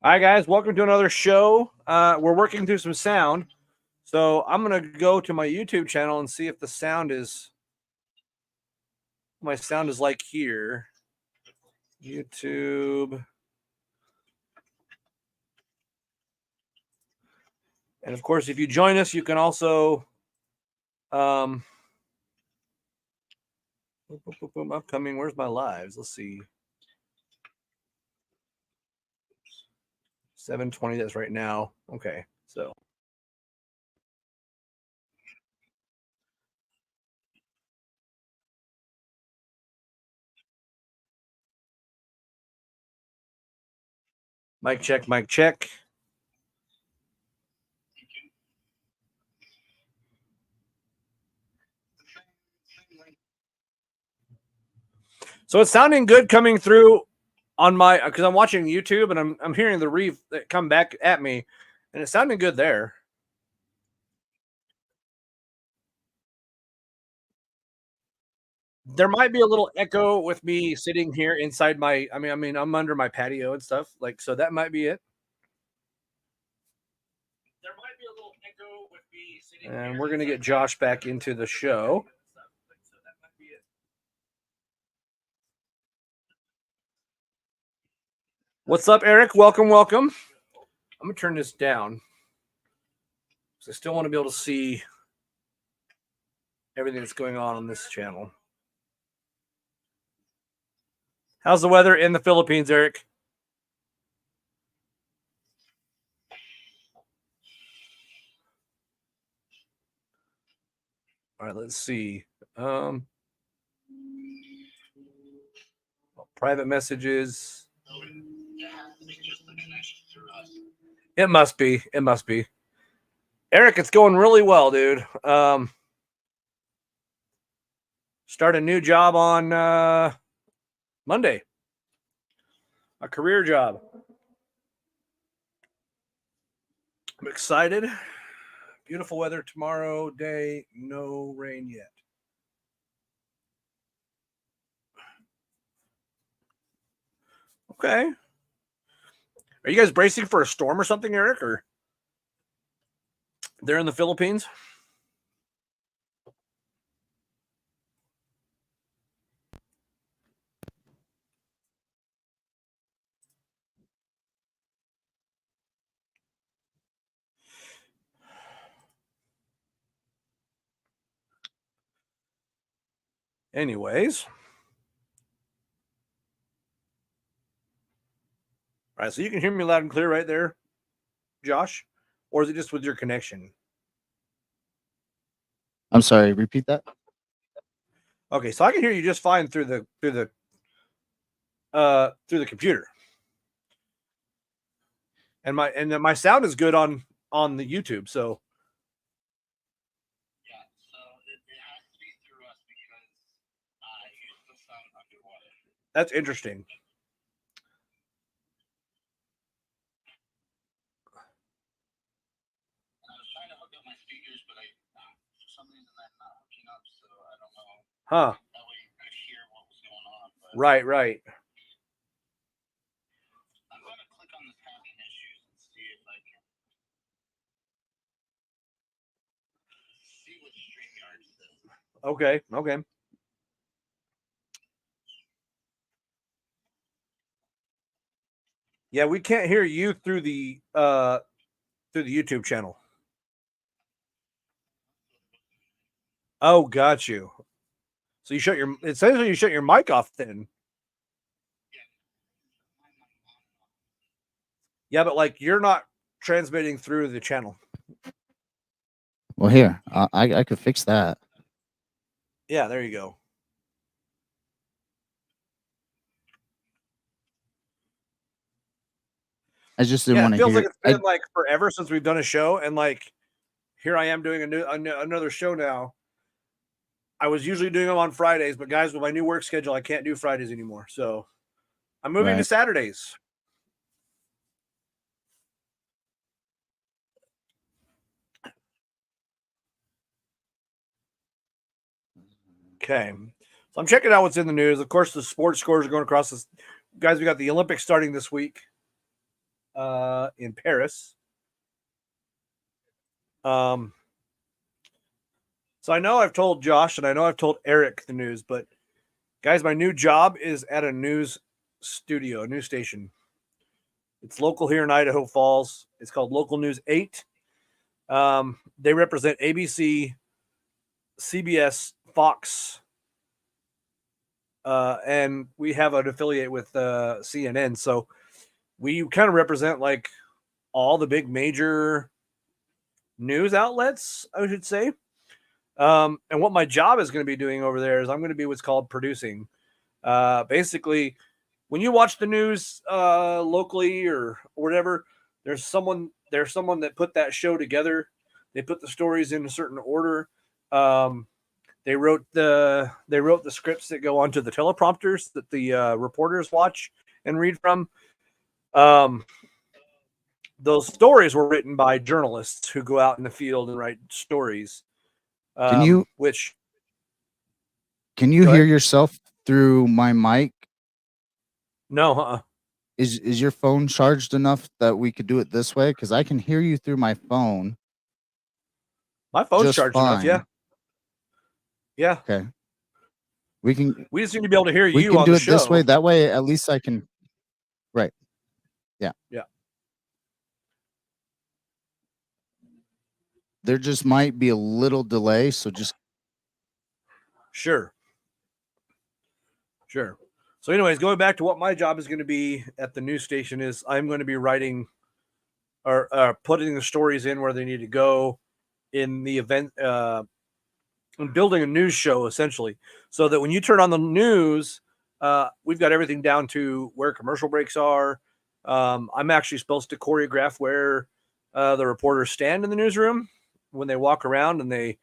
Hi, guys. Welcome to another show. We're working through some sound. So I'm going to go to my YouTube channel and see if the sound is, my sound is like here. YouTube. And of course, if you join us, you can also, upcoming. Where's my lives? Let's see. 7:20. That's right now. Okay. So. Mic check, mic check. So it's sounding good coming through on my, because I'm watching YouTube and I'm hearing the reef that come back at me, and it's sounding good there. There might be a little echo with me sitting here inside my, I mean, I'm under my patio and stuff, like, so that might be it. There might be a little echo with me sitting here. And we're gonna get Josh back into the show. So that might be it. What's up, Eric? Welcome, welcome. I'm gonna turn this down because I still want to be able to see everything that's going on this channel. How's the weather in the Philippines, Eric? All right, let's see. Private messages. It must be. It must be. Eric, it's going really well, dude. Start a new job on Monday. A career job. I'm excited. Beautiful weather tomorrow day. No rain yet. Okay. Are you guys bracing for a storm or something, Eric? Or they're in the Philippines? Anyways. All right, so you can hear me loud and clear right there, Josh? Or is it just with your connection? I'm sorry, repeat that. Okay, so I can hear you just fine through the computer. And my sound is good on the YouTube, so yeah, so it has to be through us because I use the sound underwater. That's interesting. I was trying to hook up my speakers, but for some reason I'm not hooking up, so I don't know. Huh. That way you could hear what was going on. But Right, right. I'm going to click on this having issues and see if I can see what StreamYard says. Okay, okay. Yeah, we can't hear you through the YouTube channel. Oh, got you. So you shut your, it says you shut your mic off then. Yeah, but like you're not transmitting through the channel. Well, here, I could fix that. Yeah, there you go. I just didn't Yeah, want it to feels hear. like it's been like forever since we've done a show, and like here I am doing another show now. I was usually doing them on Fridays, but guys, with my new work schedule, I can't do Fridays anymore. So I'm moving to Right. Saturdays. Okay. So I'm checking out what's in the news. Of course, the sports scores are going across this. Guys, we got the Olympics starting this week. in Paris. So I know I've told Josh and I know I've told Eric the news, but guys, my new job is at a news studio, a news station. It's local here in Idaho Falls. It's called Local News 8. They represent ABC, CBS, Fox, and we have an affiliate with CNN. So we kind of represent like all the big major news outlets, I should say. And what my job is going to be doing over there is I'm going to be what's called producing. Basically, when you watch the news locally or whatever, there's someone that put that show together. They put the stories in a certain order. They wrote the scripts that go onto the teleprompters that the reporters watch and read from. Those stories were written by journalists who go out in the field and write stories. Can you hear yourself through my mic? No, Is your phone charged enough that we could do it this way? Because I can hear you through my phone. My phone's just charged enough. fine. Yeah. Yeah. Okay. We just need to be able to hear We you can on do the it show. this way. That way, at least I can. Right. Yeah. Yeah. There just might be a little delay, so just Sure. So anyways, going back to what my job is going to be at the news station is I'm going to be writing or putting the stories in where they need to go in the event, and building a news show essentially, so that when you turn on the news, we've got everything down to where commercial breaks are. I'm actually supposed to choreograph where the reporters stand in the newsroom when they walk around and they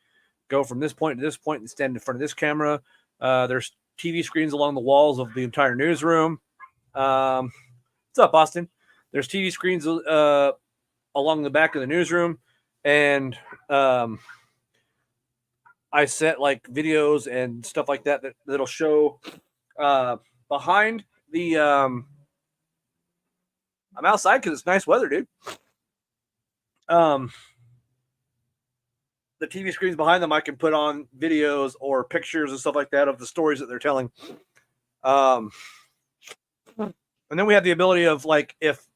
go from this point to this point and stand in front of this camera. There's TV screens along the walls of the entire newsroom. What's up, Austin? There's TV screens along the back of the newsroom, and I set like videos and stuff like that'll show behind the. I'm outside because it's nice weather, dude. The TV screens behind them, I can put on videos or pictures and stuff like that of the stories that they're telling. And then we have the ability of like, if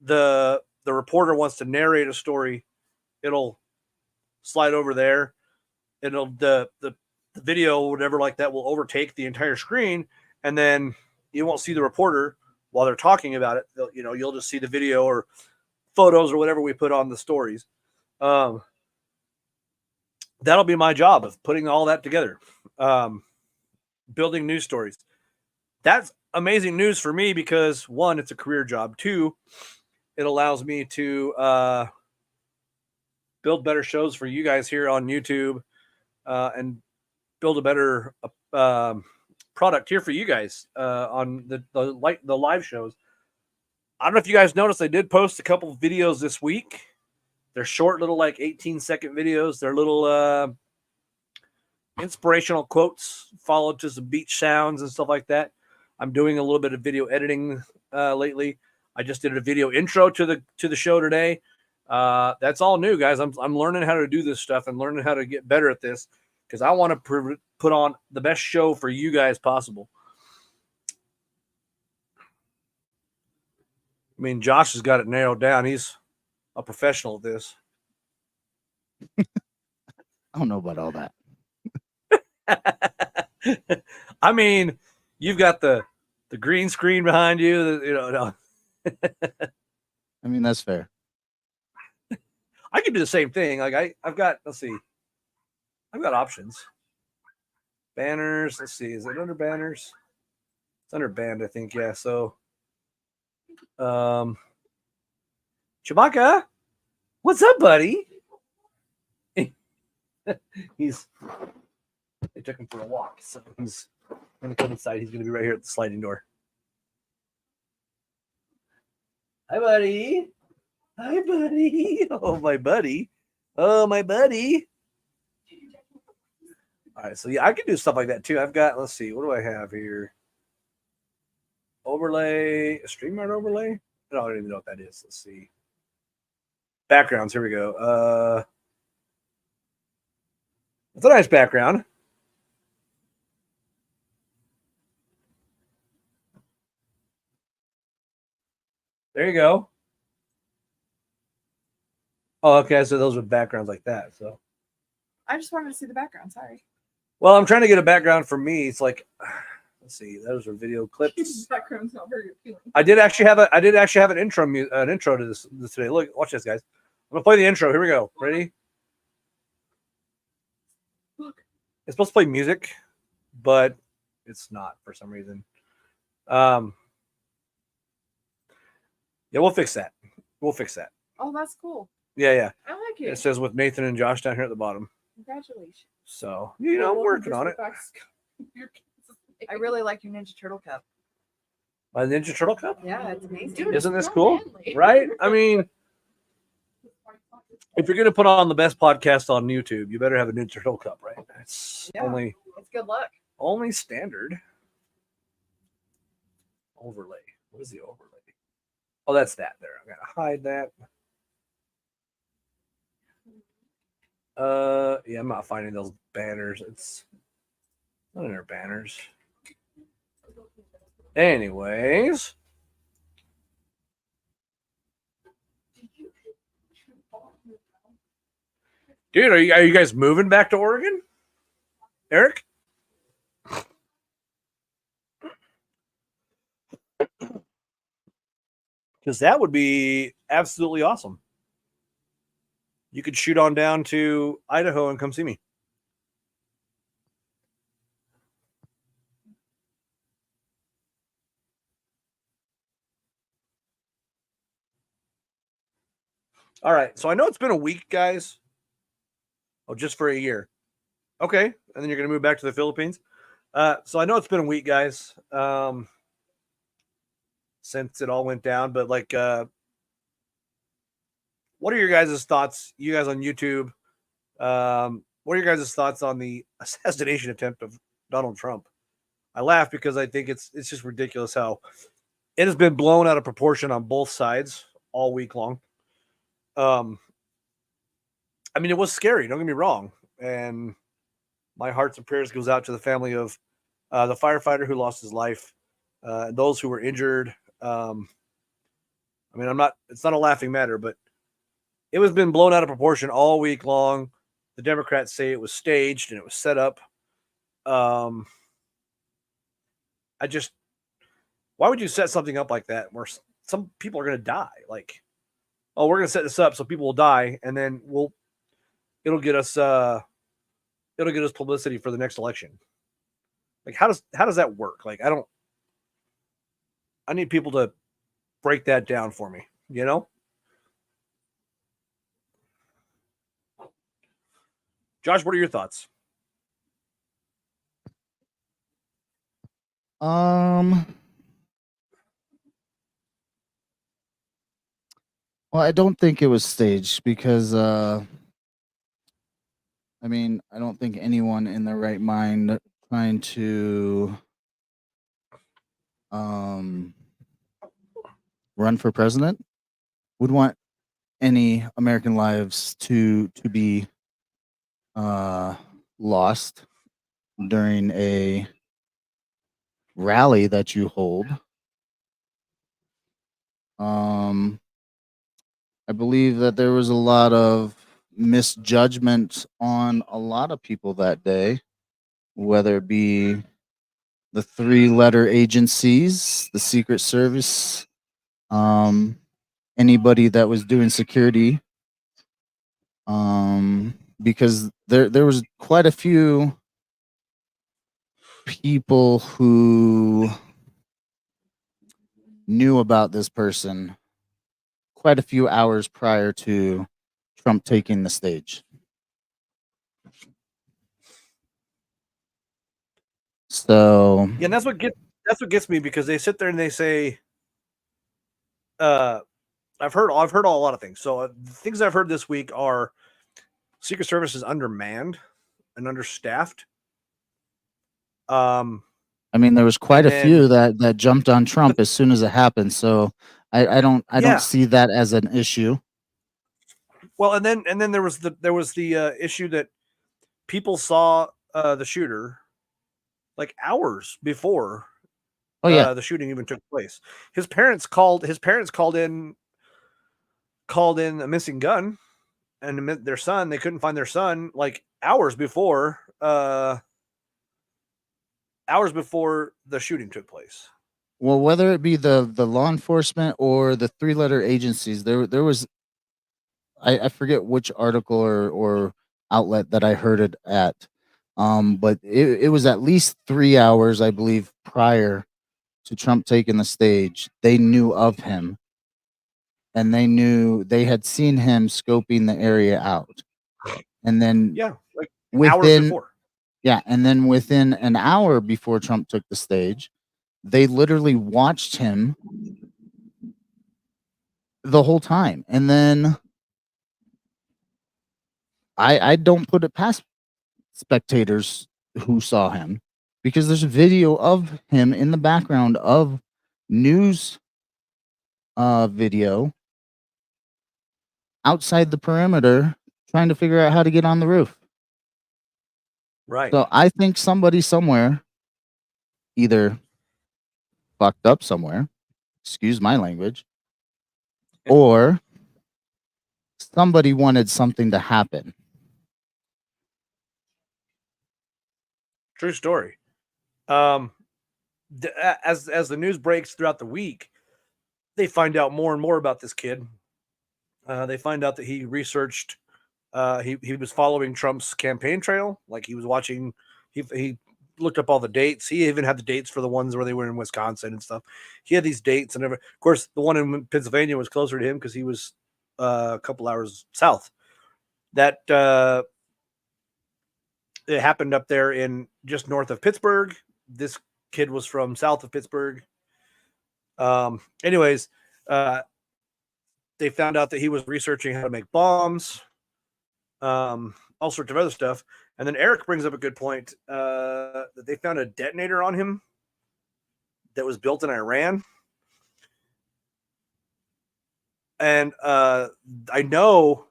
the reporter wants to narrate a story, it'll slide over there. It'll the video or whatever like that will overtake the entire screen, and then you won't see the reporter while they're talking about it. You'll just see the video or photos or whatever we put on the stories. That'll be my job of putting all that together, building news stories. That's amazing news for me because one, it's a career job. Two, it allows me to build better shows for you guys here on YouTube, and build a better product here for you guys on the live shows. I don't know if you guys noticed, I did post a couple of videos this week. They're short, little like 18-second videos. They're little inspirational quotes followed to some beach sounds and stuff like that. I'm doing a little bit of video editing lately. I just did a video intro to the show today. That's all new, guys. I'm learning how to do this stuff and learning how to get better at this because I want to put on the best show for you guys possible. I mean, Josh has got it narrowed down. He's a professional at this. I don't know about all that. I mean, you've got the green screen behind you. No. I mean, that's fair. I can do the same thing. Like I've got, let's see, I've got options. Banners. Let's see, is it under banners? It's under band, I think. Yeah. So, Chewbacca, what's up, buddy? They took him for a walk, so he's gonna come inside. He's gonna be right here at the sliding door. Hi, buddy. Hi, buddy. Oh, my buddy. Oh, my buddy. All right, so yeah, I can do stuff like that too. I've got, let's see, what do I have here? Overlay, StreamYard overlay. I don't even know what that is. Let's see. Backgrounds. Here we go. It's a nice background. There you go. Oh, okay. So those are backgrounds like that. So, I just wanted to see the background. Sorry. well, I'm trying to get a background for me. It's like, let's see. Those are video clips. Background's not very appealing. I did actually have an intro to this today. Look, watch this, guys. I'm gonna play the intro. Here we go. Ready? Look. It's supposed to play music, but it's not for some reason. Yeah, we'll fix that. We'll fix that. Oh, that's cool. Yeah. I like It it. says with Nathan and Josh down here at the bottom. Congratulations. So, I'm working on it. I really like your Ninja Turtle cup. My Ninja Turtle cup? Yeah, it's amazing. Dude, isn't this cool? Right? I mean, if you're going to put on the best podcast on YouTube, you better have a Ninja Turtle cup, right? It's Yeah. only It's good luck. standard. Overlay. What is the overlay? Oh, that's that there. I got to hide that. Yeah, I'm not finding those banners. It's not in our banners. Anyways. Dude, are you guys moving back to Oregon? Eric? Because that would be absolutely awesome. You could shoot on down to Idaho and come see me. All right. So I know it's been a week, guys. Oh, just for a year. Okay. And then you're going to move back to the Philippines. So I know it's been a week, guys, since it all went down. But like, what are your guys' thoughts? You guys on YouTube. What are your guys' thoughts on the assassination attempt of Donald Trump? I laugh because I think it's just ridiculous how it has been blown out of proportion on both sides all week long. I mean, it was scary. Don't get me wrong. And my hearts and prayers goes out to the family of the firefighter who lost his life, those who were injured. I mean, it's not a laughing matter, but it was been blown out of proportion all week long. The Democrats say it was staged and it was set up. Why would you set something up like that where some people are going to die? Like, oh, we're going to set this up so people will die, and then it'll get us publicity for the next election. Like, how does that work? Like, I need people to break that down for me, Josh, what are your thoughts? Well, I don't think it was staged because I mean, I don't think anyone in their right mind trying to run for president would want any American lives to be lost during a rally that you hold. I believe that there was a lot of misjudgment on a lot of people that day, whether it be the 3-letter agencies, the Secret Service, anybody that was doing security, because there was quite a few people who knew about this person quite a few hours prior to Trump taking the stage. So Yeah, and that's what gets me, because they sit there and they say, I've heard a lot of things. So the things I've heard this week are Secret Service is undermanned and understaffed. I mean, there was quite a few that jumped on Trump as soon as it happened. So I don't Yeah. see that as an issue. Well, and then there was the issue that people saw the shooter like hours before Oh yeah. the shooting even took place. His parents called in a missing gun and their son. They couldn't find their son like hours before the shooting took place. Well, whether it be the law enforcement or the three-letter agencies, there was I forget which article or outlet that I heard it at. But it was at least 3 hours, I believe, prior to Trump taking the stage. They knew of him, and they had seen him scoping the area out. And then Yeah, like hours before. Yeah, and then within an hour before Trump took the stage, they literally watched him the whole time. And then I don't put it past spectators who saw him, because there's a video of him in the background of news video outside the perimeter trying to figure out how to get on the roof. Right. So I think somebody somewhere either fucked up somewhere, excuse my language, or somebody wanted something to happen. True story. As the news breaks throughout the week, they find out more and more about this kid. They find out that he researched. He was following Trump's campaign trail. Like he was watching. He looked up all the dates. He even had the dates for the ones where they were in Wisconsin and stuff. He had these dates, and of course, the one in Pennsylvania was closer to him because he was a couple hours south. That it happened up there in just north of Pittsburgh. This kid was from south of Pittsburgh. Anyways, they found out that he was researching how to make bombs, all sorts of other stuff. And then Eric brings up a good point that they found a detonator on him that was built in Iran. And I know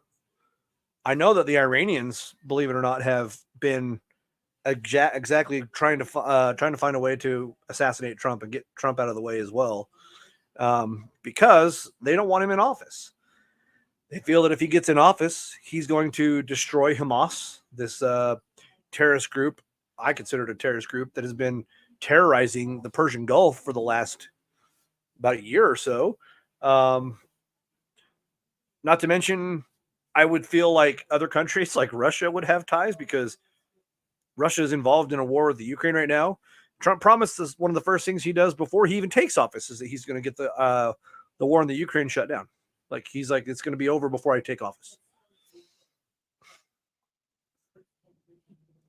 that the Iranians, believe it or not, have been exactly trying to find a way to assassinate Trump and get Trump out of the way as well, because they don't want him in office. They feel that if he gets in office, he's going to destroy Hamas, this terrorist group. I consider it a terrorist group that has been terrorizing the Persian Gulf for the last about a year or so. Not to mention, I would feel like other countries like Russia would have ties because Russia is involved in a war with the Ukraine right now. Trump promised us one of the first things he does before he even takes office is that he's going to get the war in the Ukraine shut down. Like he's like, it's going to be over before I take office.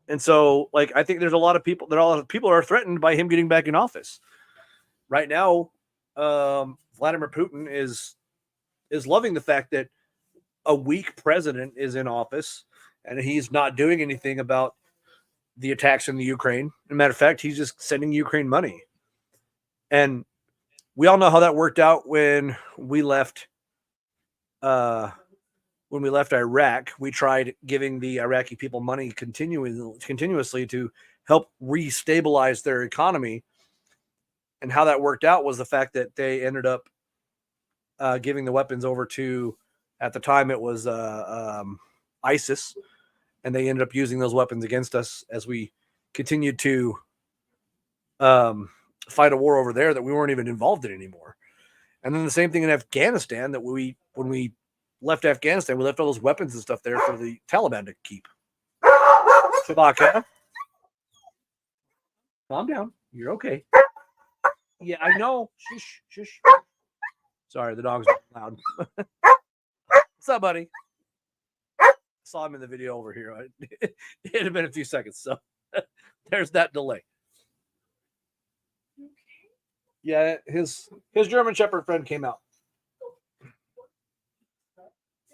And so, like, I think there's a lot of people are threatened by him getting back in office. Right now, Vladimir Putin is loving the fact that a weak president is in office and he's not doing anything about the attacks in the Ukraine. As a matter of fact, he's just sending Ukraine money. And we all know how that worked out when we left Iraq. We tried giving the Iraqi people money continuously to help restabilize their economy. And how that worked out was the fact that they ended up giving the weapons over to, at the time it was ISIS, and they ended up using those weapons against us as we continued to fight a war over there that we weren't even involved in anymore. And then the same thing in Afghanistan, that when we left Afghanistan, we left all those weapons and stuff there for the Taliban to keep. Shabaka, calm down. You're okay. Yeah, I know. Shush, shush. Sorry, the dog's loud. What's up, buddy? Saw him in the video over here. It had been a few seconds, so there's that delay. Yeah, his German Shepherd friend came out.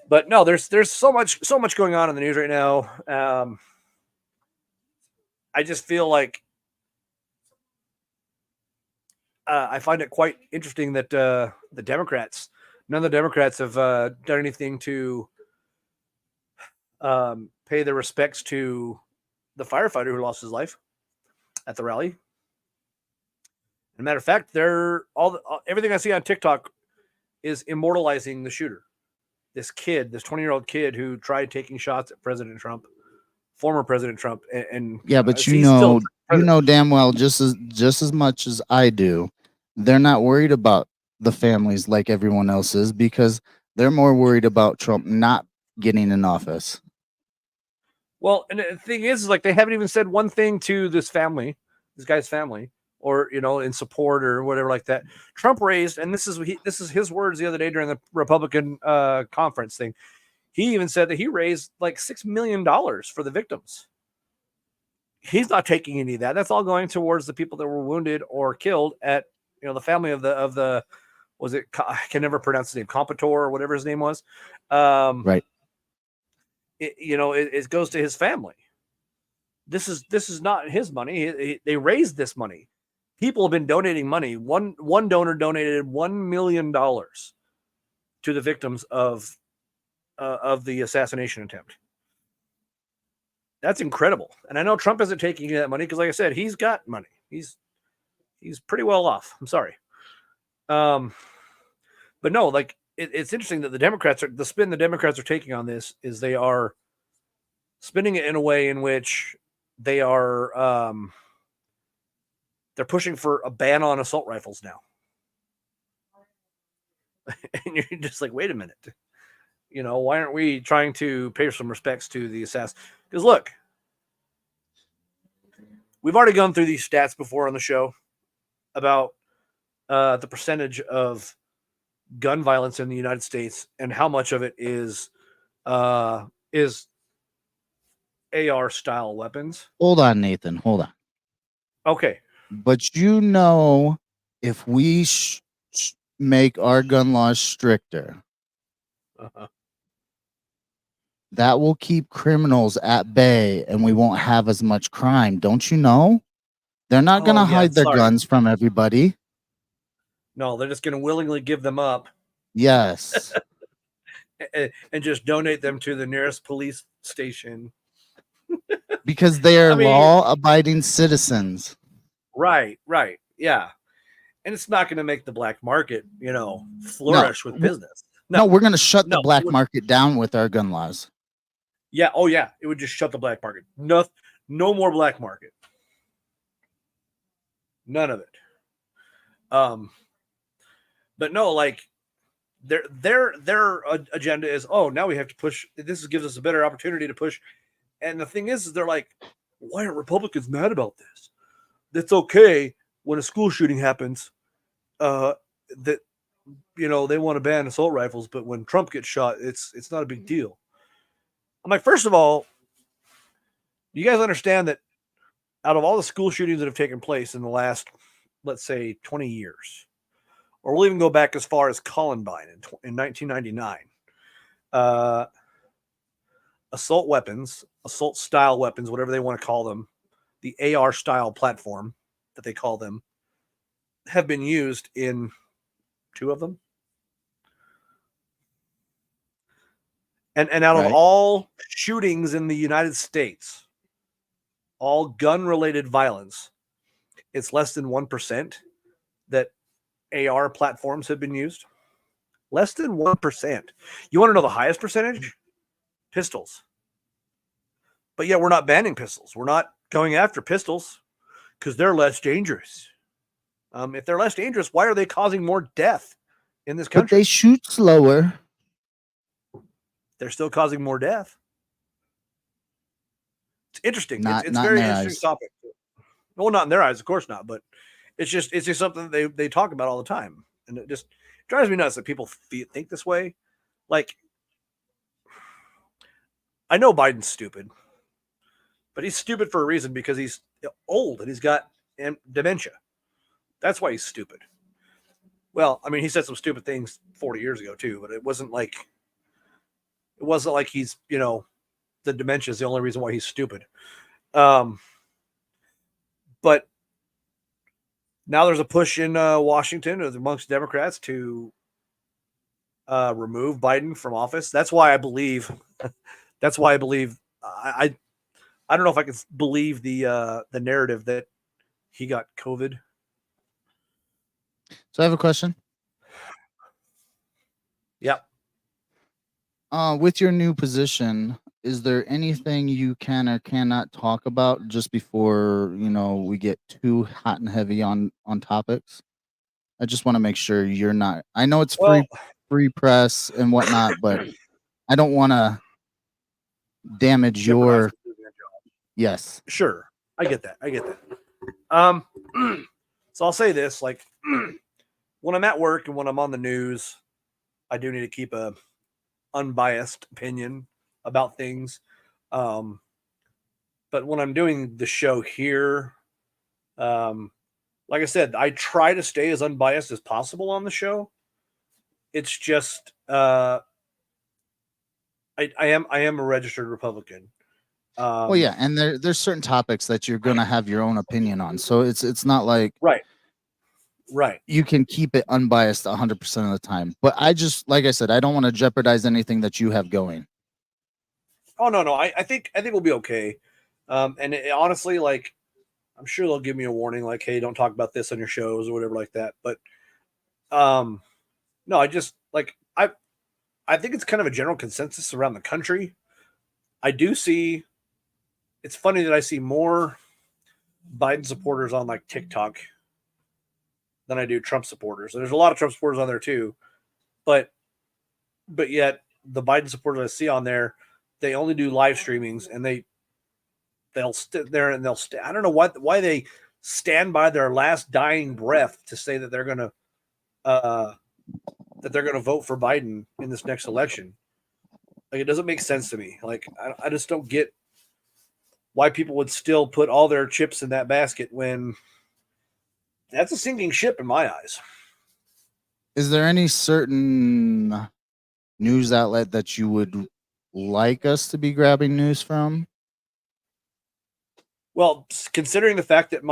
But no, there's so much going on in the news right now. I just feel like I find it quite interesting that none of the Democrats have done anything to pay their respects to the firefighter who lost his life at the rally. As a matter of fact, everything I see on TikTok is immortalizing the shooter. This 20-year-old kid who tried taking shots at President Trump, former President Trump, and Yeah, but he's still you know damn well just as much as I do, they're not worried about the families like everyone else is because they're more worried about Trump not getting in office. Well, and the thing is like they haven't even said one thing to this guy's family, or in support or whatever like that. Trump raised, and this is his words the other day during the Republican conference thing. He even said that he raised like $6 million for the victims. He's not taking any of that. That's all going towards the people that were wounded or killed at the family of the was it, I can never pronounce his name, Comptor or whatever his name was. Right. It goes to his family. This is not his money. They raised this money. People have been donating money. One donor donated $1 million to the victims of the assassination attempt. That's incredible. And I know Trump isn't taking that money because, like I said, he's got money. He's pretty well off. I'm sorry. But no, like it's interesting that the spin the Democrats are taking on this is they are spinning it in a way in which they are they're pushing for a ban on assault rifles now. And you're just like, wait a minute. Why aren't we trying to pay some respects to the assassin? Because look, we've already gone through these stats before on the show about the percentage of gun violence in the United States and how much of it is AR style weapons. Hold on, Nathan. Hold on. Okay. But if we make our gun laws stricter, that will keep criminals at bay and we won't have as much crime. Don't you know? They're not going to hide their guns from everybody. No, they're just going to willingly give them up. Yes. And just donate them to the nearest police station. Because they are law-abiding citizens. Right. Yeah. And it's not going to make the black market, flourish with business. No, we're going to shut the black market down with our gun laws. Yeah. Oh, yeah. It would just shut the black market. No more black market. None of it. But no, like their agenda is, now we have to push. This gives us a better opportunity to push. And the thing is they're like, why aren't Republicans mad about this? That's okay when a school shooting happens. That they want to ban assault rifles, but when Trump gets shot, it's not a big deal. I'm like, first of all, you guys understand that out of all the school shootings that have taken place in the last, let's say, 20 years, or we'll even go back as far as Columbine in 1999, assault style weapons, whatever they want to call them, the AR style platform that they call them, have been used in 2 of them. And out of all shootings in the United States, all gun-related violence, it's less than 1% that AR platforms have been used. Less than 1%. You want to know the highest percentage? Pistols. But yet we're not banning pistols. We're not going after pistols because they're less dangerous. If they're less dangerous, why are they causing more death in this country? But they shoot slower. They're still causing more death. It's interesting. It's Not very in their interesting eyes. topic. Well, not in their eyes, of course not. But it's just something they talk about all the time, and it just drives me nuts that people think this way. Like, I know Biden's stupid, but he's stupid for a reason because he's old and he's got dementia. That's why he's stupid. Well, I mean, he said some stupid things 40 years ago too, but it wasn't like he's, the dementia is the only reason why he's stupid. But now there's a push in Washington amongst Democrats to remove Biden from office. That's why I believe. That's why I believe. I don't know if I can believe the narrative that he got COVID. So I have a question. Yep. With your new position, is there anything you can or cannot talk about just before we get too hot and heavy on topics? I just want to make sure you're not. I know it's Well, free press and whatnot, but I don't want to damage your. Yes. Sure, I get that. So I'll say this: like, when I'm at work and when I'm on the news, I do need to keep a unbiased opinion about things. But when I'm doing the show here, like I said, I try to stay as unbiased as possible on the show. It's just I am a registered Republican. Well, yeah, and there's certain topics that you're gonna have your own opinion on, so it's not like right. you can keep it unbiased 100% of the time. But I just, like I said, I don't want to jeopardize anything that you have going. Oh no, I think we'll be okay. And honestly, like, I'm sure they'll give me a warning, like, hey, don't talk about this on your shows or whatever like that. But no, I just like I think it's kind of a general consensus around the country. I do see. It's funny that I see more Biden supporters on like TikTok than I do Trump supporters. And there's a lot of Trump supporters on there too, but yet the Biden supporters I see on there, they only do live streamings and they'll sit there and I don't know why they stand by their last dying breath to say that they're gonna vote for Biden in this next election. Like, it doesn't make sense to me. Like, I just don't get why people would still put all their chips in that basket when that's a sinking ship in my eyes. Is there any certain news outlet that you would like us to be grabbing news from? Well, considering the fact that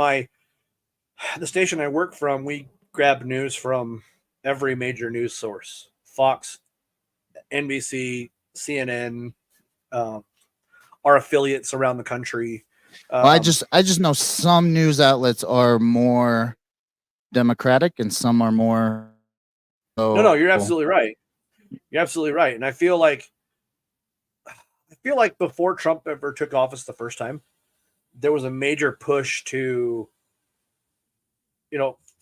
the station I work from, we grab news from every major news source: Fox, NBC, CNN, our affiliates around the country. Well, I just know some news outlets are more Democratic and some are more. No, you're absolutely right. You're absolutely right. And I feel like before Trump ever took office the first time, there was a major push to,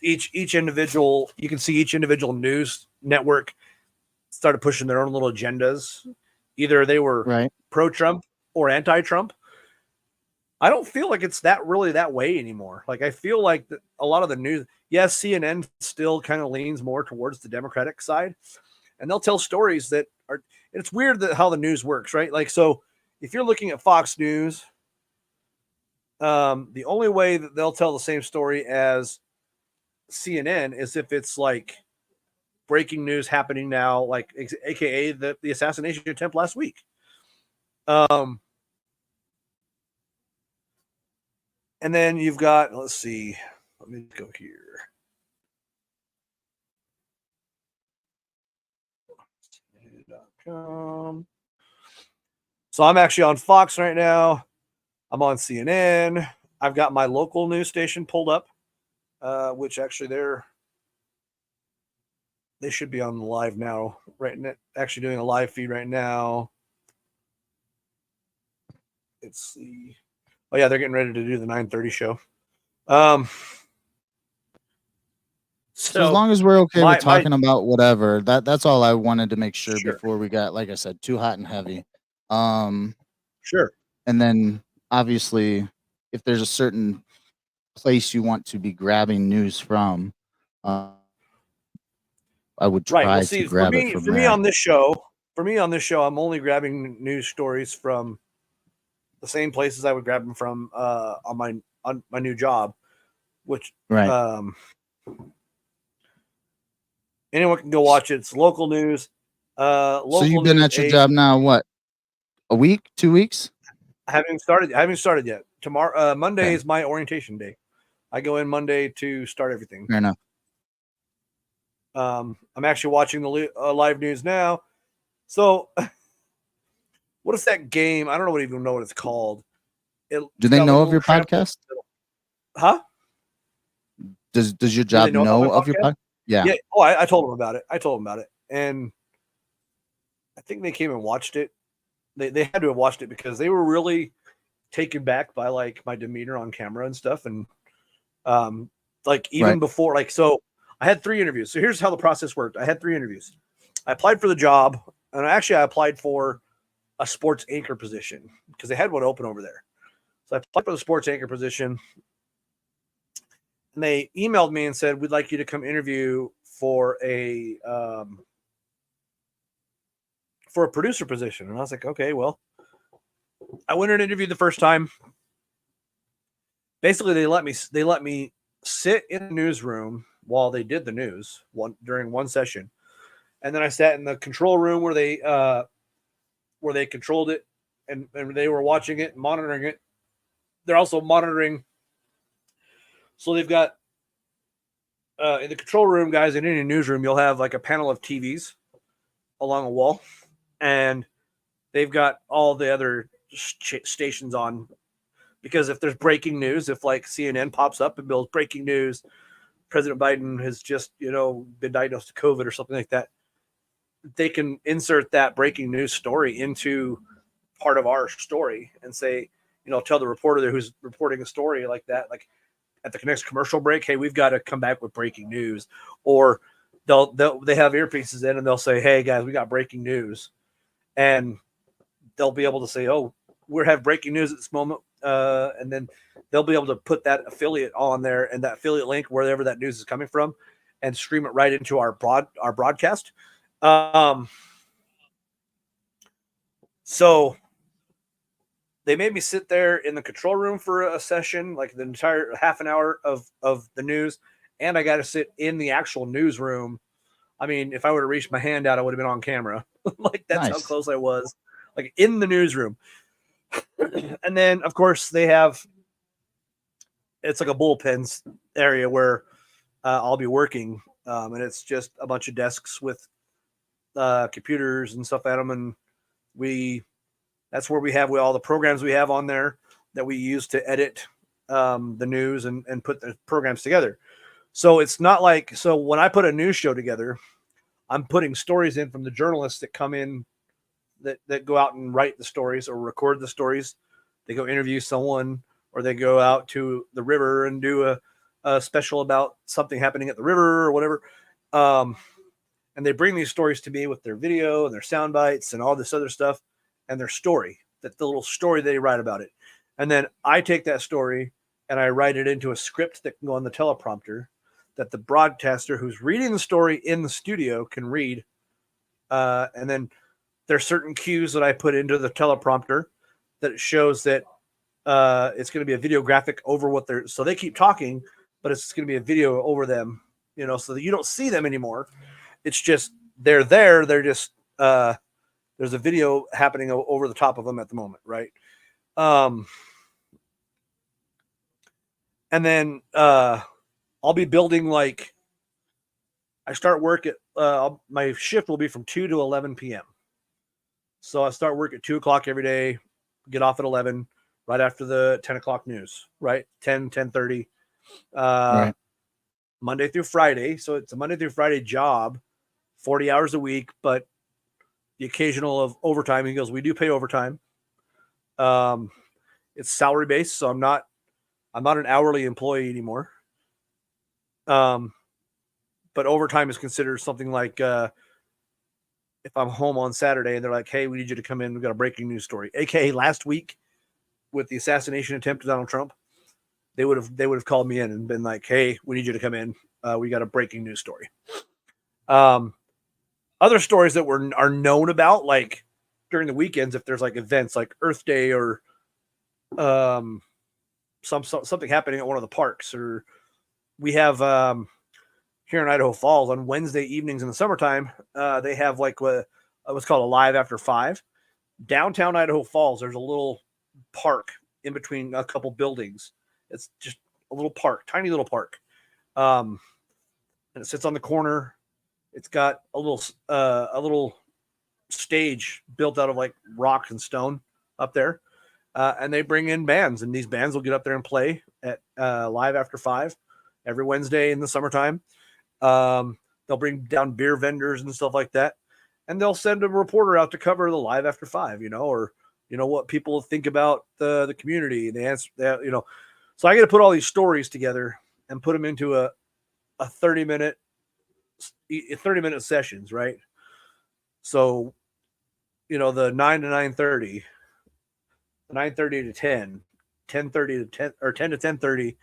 each individual, you can see each individual news network started pushing their own little agendas. Either they were right pro-Trump or anti-Trump. I don't feel like it's really that way anymore. Like, I feel like a lot of the news, yes, CNN still kind of leans more towards the Democratic side, and they'll tell stories that are. It's weird how the news works, right? Like, so if you're looking at Fox News, the only way that they'll tell the same story as CNN is if it's like breaking news happening now, like AKA the assassination attempt last week. And then you've got, let's see, let me go here. So I'm actually on Fox right now. I'm on CNN. I've got my local news station pulled up, which actually they should be on live now, right? Actually doing a live feed right now. Let's see. Oh yeah, they're getting ready to do the 9:30 show. So as long as we're okay with talking about whatever, that's all I wanted to make sure before we got, like I said, too hot and heavy. Sure. And then obviously, if there's a certain place you want to be grabbing news from, I would try to grab it from there. For me on this show, I'm only grabbing news stories from the same places I would grab them from on my new job, which anyone can go watch it. It's local news. So you've been at your job now, what? A week? 2 weeks? I haven't started yet. Tomorrow, Monday is my orientation day. I go in Monday to start everything. Fair enough. I'm actually watching the live news now. So, what is that game? I don't even know what it's called. Do they got, like, know a of your little trampoline in podcast? the middle. Huh? Does your Do they job know about know my of your podcast? podcast? Yeah. Yeah. Oh, I told them about it. And I think they came and watched it. They had to have watched it because they were really taken back by like my demeanor on camera and stuff. And like even Right. before, like, so I had 3 interviews. So here's how the process worked. I had 3 interviews. I applied for the job, and actually I applied for a sports anchor position because they had one open over there. So I applied for the sports anchor position, and they emailed me and said, "We'd like you to come interview for a producer position." And I was like, "Okay, well." I went and interviewed the first time. Basically, they let me sit in the newsroom while they did the news during one session, and then I sat in the control room where they controlled it, and they were watching it and monitoring it. They're also monitoring. So they've got in the control room, guys, in any newsroom, you'll have like a panel of TVs along a wall, and they've got all the other stations on, because if there's breaking news, if like CNN pops up and builds breaking news, President Biden has just, been diagnosed with COVID or something like that, they can insert that breaking news story into part of our story and say, tell the reporter there who's reporting a story like that, like at the next commercial break, hey, we've got to come back with breaking news. Or they have earpieces in and they'll say, hey guys, we got breaking news. And they'll be able to say, oh, we have breaking news at this moment. And then they'll be able to put that affiliate on there and that affiliate link wherever that news is coming from and stream it right into our broadcast. So they made me sit there in the control room for a session, like the entire half an hour of the news. And I got to sit in the actual newsroom. I mean, if I would have reached my hand out, I would have been on camera. Like that's how Nice. close I was, like in the newsroom. And then of course it's like a bullpen area where I'll be working. And it's just a bunch of desks with computers and stuff at them. And that's where we have all the programs we have on there that we use to edit the news and put the programs together. So it's not like, so when I put a news show together, I'm putting stories in from the journalists that come in that go out and write the stories or record the stories. They go interview someone, or they go out to the river and do a special about something happening at the river or whatever. And they bring these stories to me with their video and their sound bites and all this other stuff and their story, that the little story they write about it. And then I take that story and I write it into a script that can go on the teleprompter that the broadcaster who's reading the story in the studio can read. And then there's certain cues that I put into the teleprompter that shows that it's going to be a video graphic over what they're, so they keep talking, but it's going to be a video over them, so that you don't see them anymore. It's just, they're there. They're just, there's a video happening over the top of them at the moment. Right. And then I'll be building, like, I start work at, my shift will be from 2 to 11 p.m. So I start work at 2 o'clock every day, get off at 11, right after the 10 o'clock news, right? 10:30, Right. Monday through Friday. So it's a Monday through Friday job, 40 hours a week, but the occasional of overtime. He goes, we do pay overtime. It's salary based, so I'm not an hourly employee anymore. But overtime is considered something like, if I'm home on Saturday and they're like, hey, we need you to come in, we've got a breaking news story. AKA last week with the assassination attempt of Donald Trump, they would have called me in and been like, hey, we need you to come in. We got a breaking news story. Other stories that are known about, like during the weekends, if there's like events like Earth Day or something happening at one of the parks, or we have here in Idaho Falls on Wednesday evenings in the summertime, they have like what's called a Live After 5. Downtown Idaho Falls, there's a little park in between a couple buildings. It's just a little park, tiny little park. And it sits on the corner. It's got a little stage built out of like rock and stone up there. And they bring in bands, and these bands will get up there and play at Live After 5 every Wednesday in the summertime. They'll bring down beer vendors and stuff like that, and they'll send a reporter out to cover the Live After 5, or what people think about the community. They answer that, So I got to put all these stories together and put them into a 30-minute sessions, right? So, the 9 to 9:30, 9:30 to 10, 10:30 to 10, or 10 to 10:30,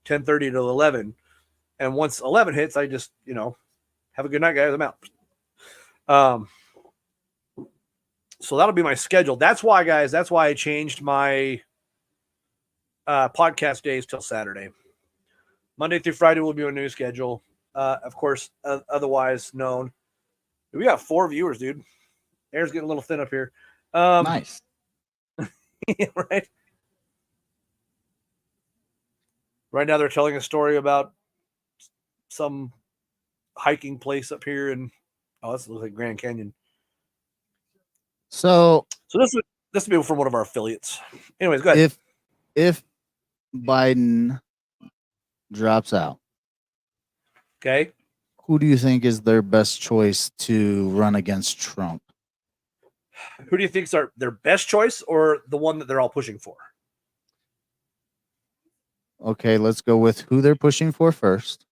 10:30 to 11. And once 11 hits, I just, have a good night, guys. I'm out. So that'll be my schedule. That's why, guys, I changed my podcast days till Saturday. Monday through Friday will be a new schedule. Of course, otherwise known. We got 4 viewers, dude. Air's getting a little thin up here. Nice. Right. Right now, they're telling a story about some hiking place up here, and this looks like Grand Canyon. So this would be from one of our affiliates. Anyways, go ahead. if Biden drops out, Okay. who do you think is their best choice to run against Trump? Who do you think is their best choice, or the one that they're all pushing for? Okay, let's go with who they're pushing for first.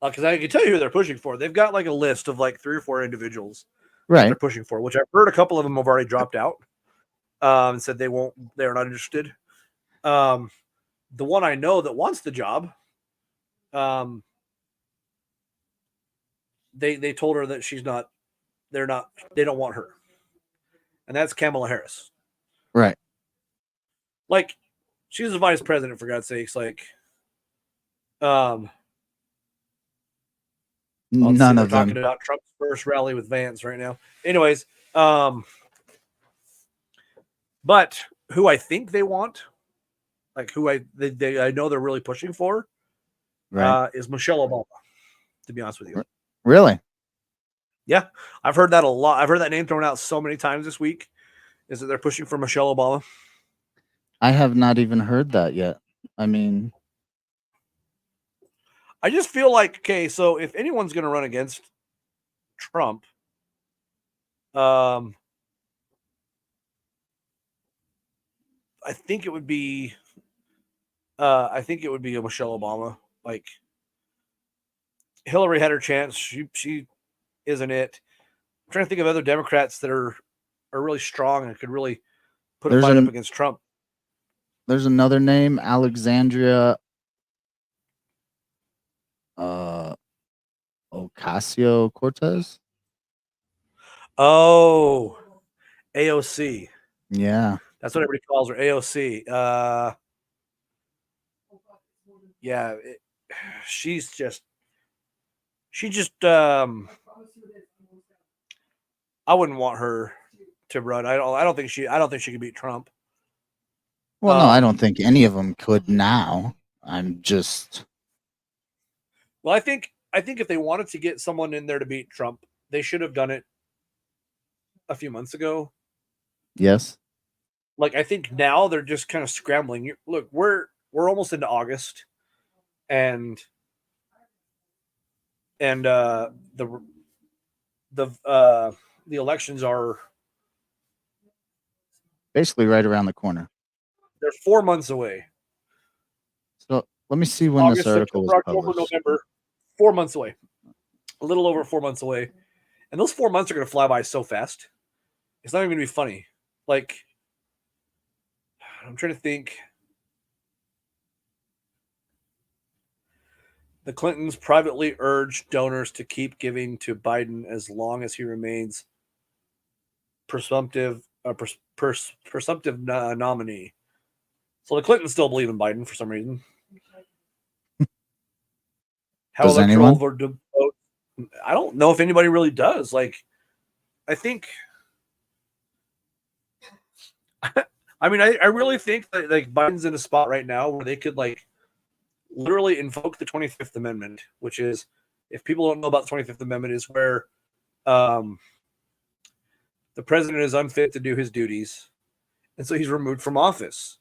Because I can tell you who they're pushing for. They've got like a list of like 3 or 4 individuals Right. they're pushing for, which I've heard a couple of them have already dropped out and said they're not interested. The one I know that wants the job, they told her that they don't want her. And that's Kamala Harris. Right. Like, she's the vice president, for God's sakes. Like, none of them. Talking about Trump's first rally with Vance right now. Anyways, but who I think they want, like who I know they're really pushing for, Right. is Michelle Obama. To be honest with you, Really? yeah, I've heard that a lot. I've heard that name thrown out so many times this week. Is that they're pushing for Michelle Obama? I have not even heard that yet. I mean, I just feel like, okay, so if anyone's going to run against Trump, I think it would be a Michelle Obama. Like, Hillary had her chance. She isn't it. I'm trying to think of other Democrats that are really strong and could really put a fight up against Trump. There's another name, Alexandria Ocasio-Cortez. Oh, AOC. Yeah. That's what everybody calls her, AOC. Yeah, she just I wouldn't want her to run. I don't think she could beat Trump. Well, no, I don't think any of them could now. I'm just. Well, I think if they wanted to get someone in there to beat Trump, they should have done it a few months ago. Yes. Like, I think now they're just kind of scrambling. Look, we're almost into August, and the elections are basically right around the corner. They're 4 months away. So let me see when August, this article September, was October, published. November. 4 months away. A little over 4 months away. And those 4 months are going to fly by so fast. It's not even going to be funny. Like, I'm trying to think. The Clintons privately urged donors to keep giving to Biden as long as he remains presumptive nominee. So the Clintons still believe in Biden for some reason. How Does electoral anyone? vote? I don't know if anybody really does. Like, I think I mean, I really think that like Biden's in a spot right now where they could like literally invoke the 25th Amendment, which is, if people don't know about the 25th Amendment, is where the president is unfit to do his duties, and so he's removed from office.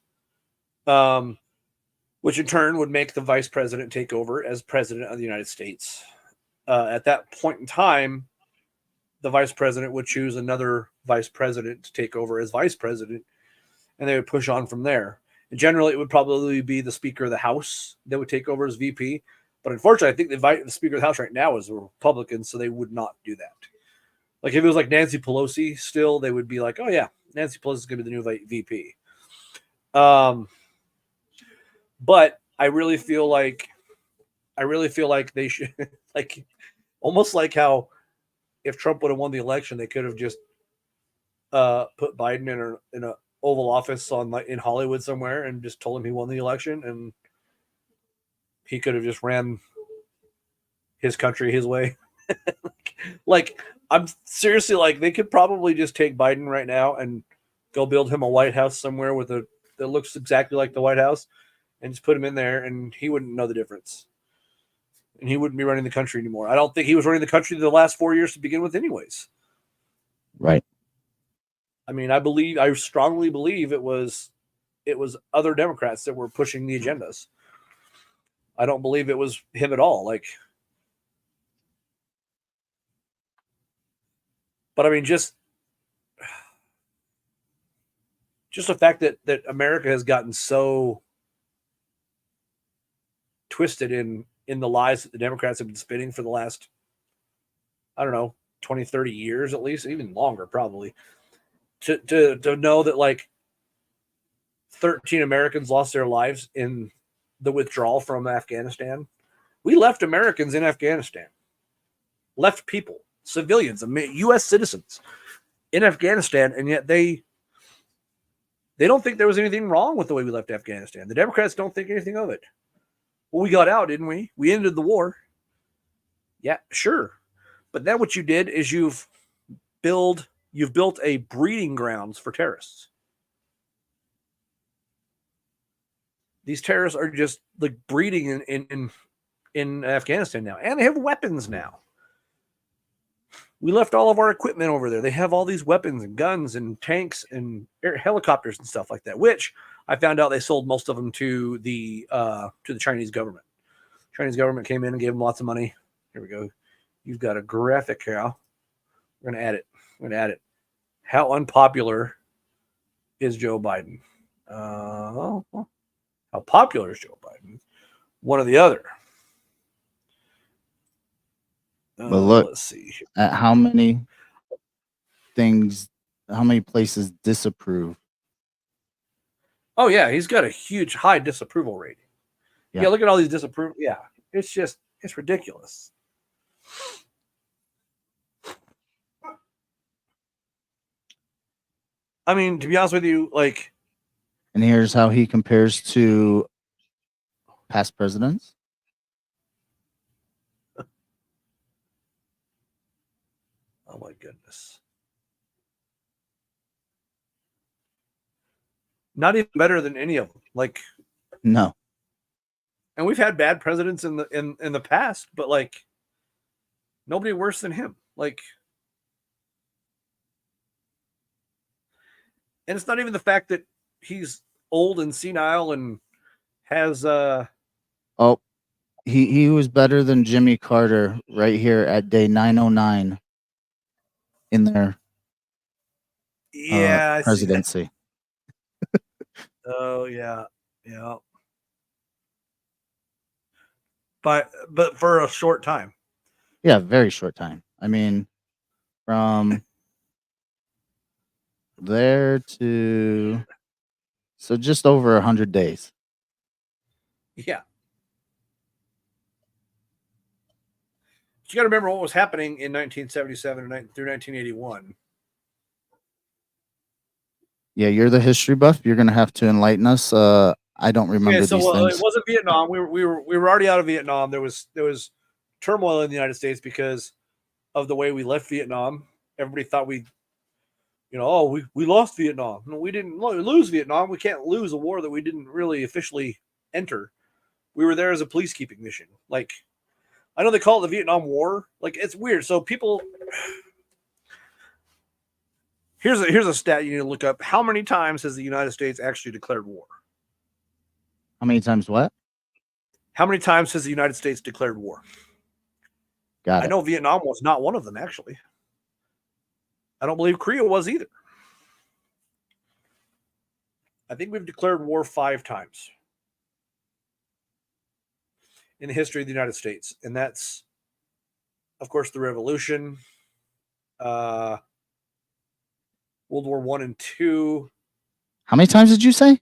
Which in turn would make the vice president take over as president of the United States. At that point in time, the vice president would choose another vice president to take over as vice president, and they would push on from there. And generally, it would probably be the Speaker of the House that would take over as VP. But unfortunately, I think the Speaker of the House right now is a Republican, so they would not do that. Like if it was like Nancy Pelosi still, they would be like, oh yeah, Nancy Pelosi is going to be the new VP. But I really feel like they should like almost like how if Trump would have won the election, they could have just put Biden in a Oval Office in Hollywood somewhere and just told him he won the election, and he could have just ran his country his way. Like I'm seriously like they could probably just take Biden right now and go build him a White House somewhere that looks exactly like the White House, and just put him in there, and he wouldn't know the difference. And he wouldn't be running the country anymore. I don't think he was running the country the last 4 years to begin with anyways. Right. I mean, I strongly believe it was other Democrats that were pushing the agendas. I don't believe it was him at all. But I mean, just the fact that America has gotten so twisted in the lies that the Democrats have been spinning for the last, I don't know, 20, 30 years at least, even longer probably, to know that like 13 Americans lost their lives in the withdrawal from Afghanistan. We left Americans in Afghanistan, left people, civilians, U.S. citizens in Afghanistan, and yet they don't think there was anything wrong with the way we left Afghanistan. The Democrats don't think anything of it. Well, we got out, didn't we? We ended the war. Yeah, sure. But then what you did is you've built a breeding grounds for terrorists. These terrorists are just like breeding in Afghanistan now, and they have weapons now. We left all of our equipment over there. They have all these weapons and guns and tanks and helicopters and stuff like that, which I found out they sold most of them to the Chinese government. Chinese government came in and gave them lots of money. Here we go. You've got a graphic here. We're going to add it. How unpopular is Joe Biden? How popular is Joe Biden? One or the other. But look, let's see at how many places disapprove. Oh yeah, he's got a huge high disapproval rating. Yeah, look at all these disapproval. Yeah, it's ridiculous. I mean, to be honest with you, like, and here's how he compares to past presidents. Oh my goodness. Not even better than any of them. Like, no. And we've had bad presidents in the past, but like nobody worse than him. Like, and it's not even the fact that he's old and senile and has he was better than Jimmy Carter right here at day 909 in their presidency. Oh yeah. But for a short time. Yeah, very short time. I mean, from there to just over 100 days. Yeah. But you got to remember what was happening in 1977 through 1981. Yeah, you're the history buff. You're going to have to enlighten us. I don't remember these things. It wasn't Vietnam. We were already out of Vietnam. There was turmoil in the United States because of the way we left Vietnam. Everybody thought we we lost Vietnam. No, we didn't lose Vietnam. We can't lose a war that we didn't really officially enter. We were there as a peacekeeping mission. Like, I know they call it the Vietnam War. Like, it's weird. So people, here's a stat you need to look up. How many times has the United States actually declared war? How many times what? How many times has the United States declared war? Got I it. know Vietnam was not one of them, actually. I don't believe Korea was either. I think we've declared war 5 times in the history of the United States. And that's, of course, the Revolution, World War I and II, How many times did you say?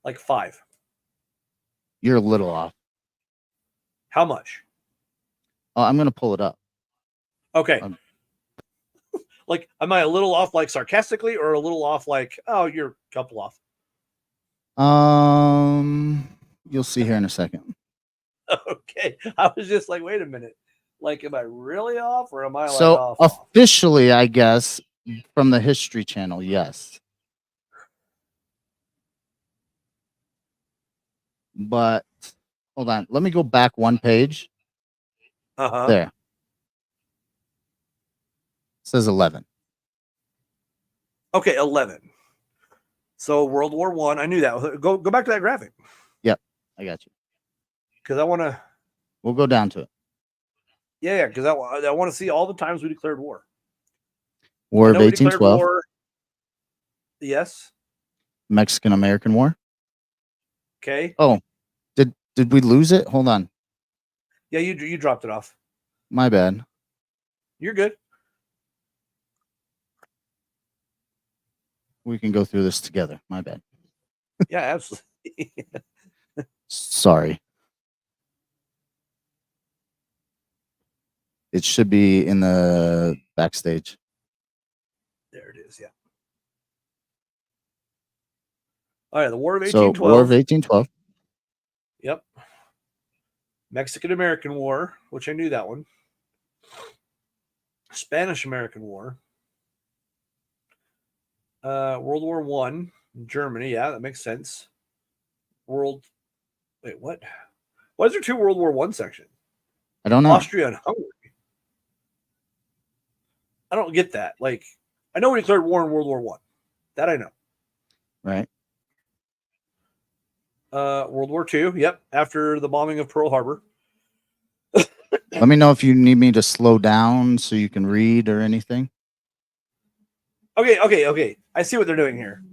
like 5. You're a little off. How much? Oh, I'm gonna pull it up. Okay. Um, Like, am I a little off, like sarcastically, or a little off, like, oh, you're a couple off? You'll see here in a second. Okay. I was just like, wait a minute. Like, am I really off, or am I like So off? officially, I guess, from the History Channel, yes. But hold on, let me go back one page. Uh-huh. There. It says 11. Okay, 11. So World War I knew that. Go back to that graphic I got you. because I want to. We'll go down to it. Yeah, because I want to see all the times we declared war. War I of know we declared 1812, war. Yes. Mexican-American War. Okay. Oh, did we lose it? Hold on. Yeah, you dropped it off. My bad. You're good. We can go through this together. My bad. Yeah, absolutely. Sorry. It should be in the backstage. There it is. Yeah. All right, the War of So 1812. War of 1812. Yep. Mexican-American War, which I knew that one. Spanish-American War. World War I, Germany. Yeah, that makes sense. Wait, what? Why is there 2 World War I sections? I don't know. Austria and Hungary. I don't get that. Like, I know we declared war in World War I. That I know. Right. World War II. Yep. After the bombing of Pearl Harbor. Let me know if you need me to slow down so you can read or anything. Okay. I see what they're doing here.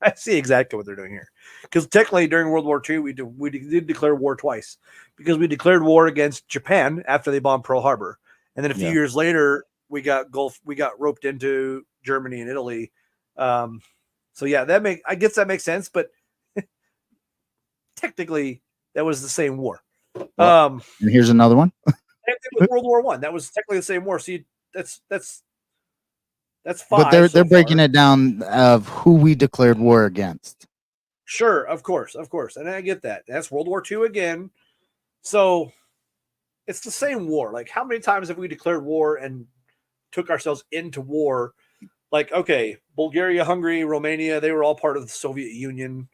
I see exactly what they're doing here. Because technically, during World War II, we did declare war twice. Because we declared war against Japan after they bombed Pearl Harbor, and then a few years later, we got roped into Germany and Italy. So yeah, I guess that makes sense. But technically, that was the same war. And here's another one. Same thing with World War I. That was technically the same war. See, that's 5. But they're breaking it down of who we declared war against. Sure, of course, and I get that. That's World War II again. So it's the same war. Like, how many times have we declared war and took ourselves into war? Like, okay, Bulgaria, Hungary, Romania, they were all part of the Soviet Union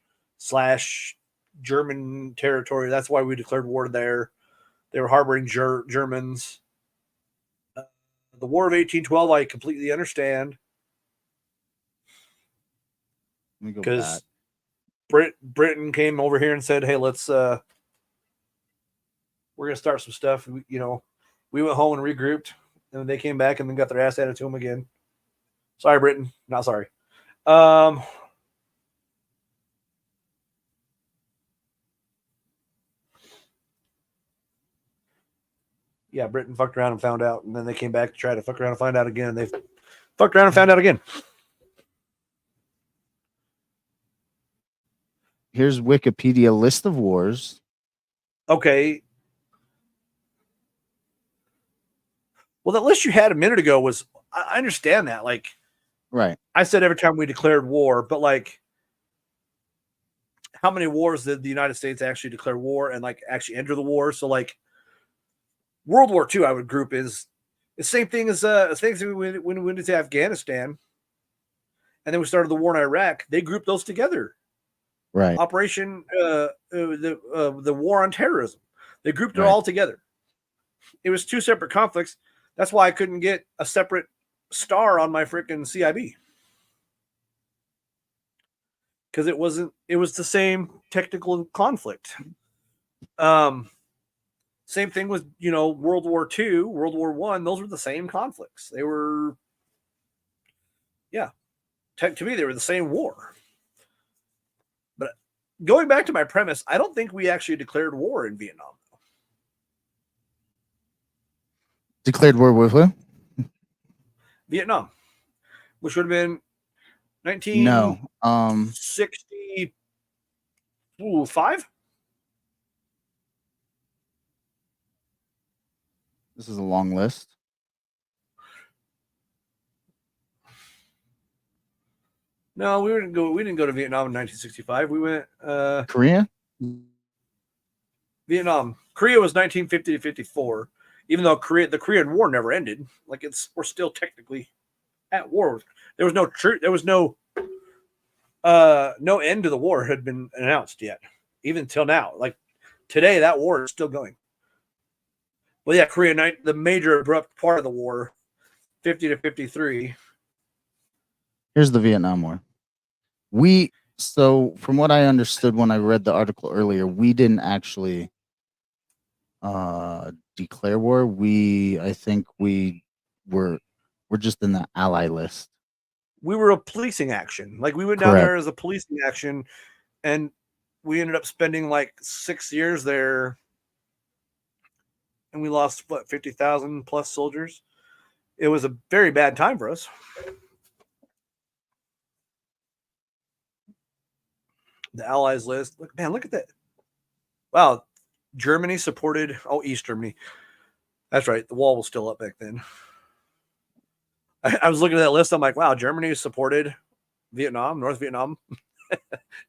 / German territory. That's why we declared war there. They were harboring Germans. The War of 1812, I completely understand. Because Britain came over here and said, hey, let's we're gonna start some stuff. We went home and regrouped, and then they came back and then got their ass handed to them again. Sorry, Britain. Not sorry. Yeah, Britain fucked around and found out, and then they came back to try to fuck around and find out again. They fucked around and found out again. Here's Wikipedia list of wars. Okay. Well, that list you had a minute ago was, I understand that. Like, Right. I said every time we declared war, but like, how many wars did the United States actually declare war and like actually enter the war? So like, World War II, I would group is the same thing as things when we went into Afghanistan. and then we started the war in Iraq. They grouped those together. Right. Operation the war on terrorism. They grouped it Right. all together. It was two separate conflicts. That's why I couldn't get a separate star on my freaking CIB. Because it was the same technical conflict. Same thing with, World War II, World War I. Those were the same conflicts. They were, to me, they were the same war. But going back to my premise, I don't think we actually declared war in Vietnam. Declared war with who? Vietnam, which would have been No. 1965. This is a long list. No, we didn't go to Vietnam in 1965. We went Korea? Vietnam. Korea was 1950 to 54. Even though the Korean War never ended, we're still technically at war. There was no truth. There was no end to the war had been announced yet, even till now. Like today, that war is still going. Well, yeah, Korea, the major abrupt part of the war, 50 to 53. Here's the Vietnam War. So from what I understood when I read the article earlier, we didn't actually declare war. I think we're just in the ally list. We were a policing action. Like we went down there as a policing action, and we ended up spending like 6 years there, and we lost 50,000 plus soldiers. It was a very bad time for us. The Allies list. Look at that. Wow. Germany supported. Oh, East Germany. That's right. The wall was still up back then. I was looking at that list. I'm like, wow, Germany supported Vietnam, North Vietnam.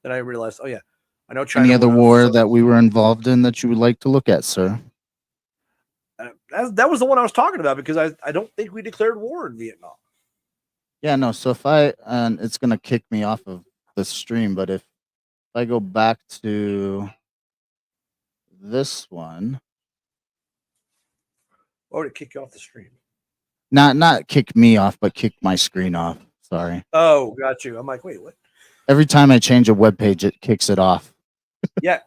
Then I realized, oh, yeah. I know China. Any other war that we were involved in that you would like to look at, sir? That was the one I was talking about because I don't think we declared war in Vietnam. Yeah, no. So and it's going to kick me off of the stream, but if I go back to this one. Why would it kick you off the stream? Not kick me off, but kick my screen off. Sorry. Oh, got you. I'm like, wait, what? Every time I change a web page, it kicks it off. Yeah.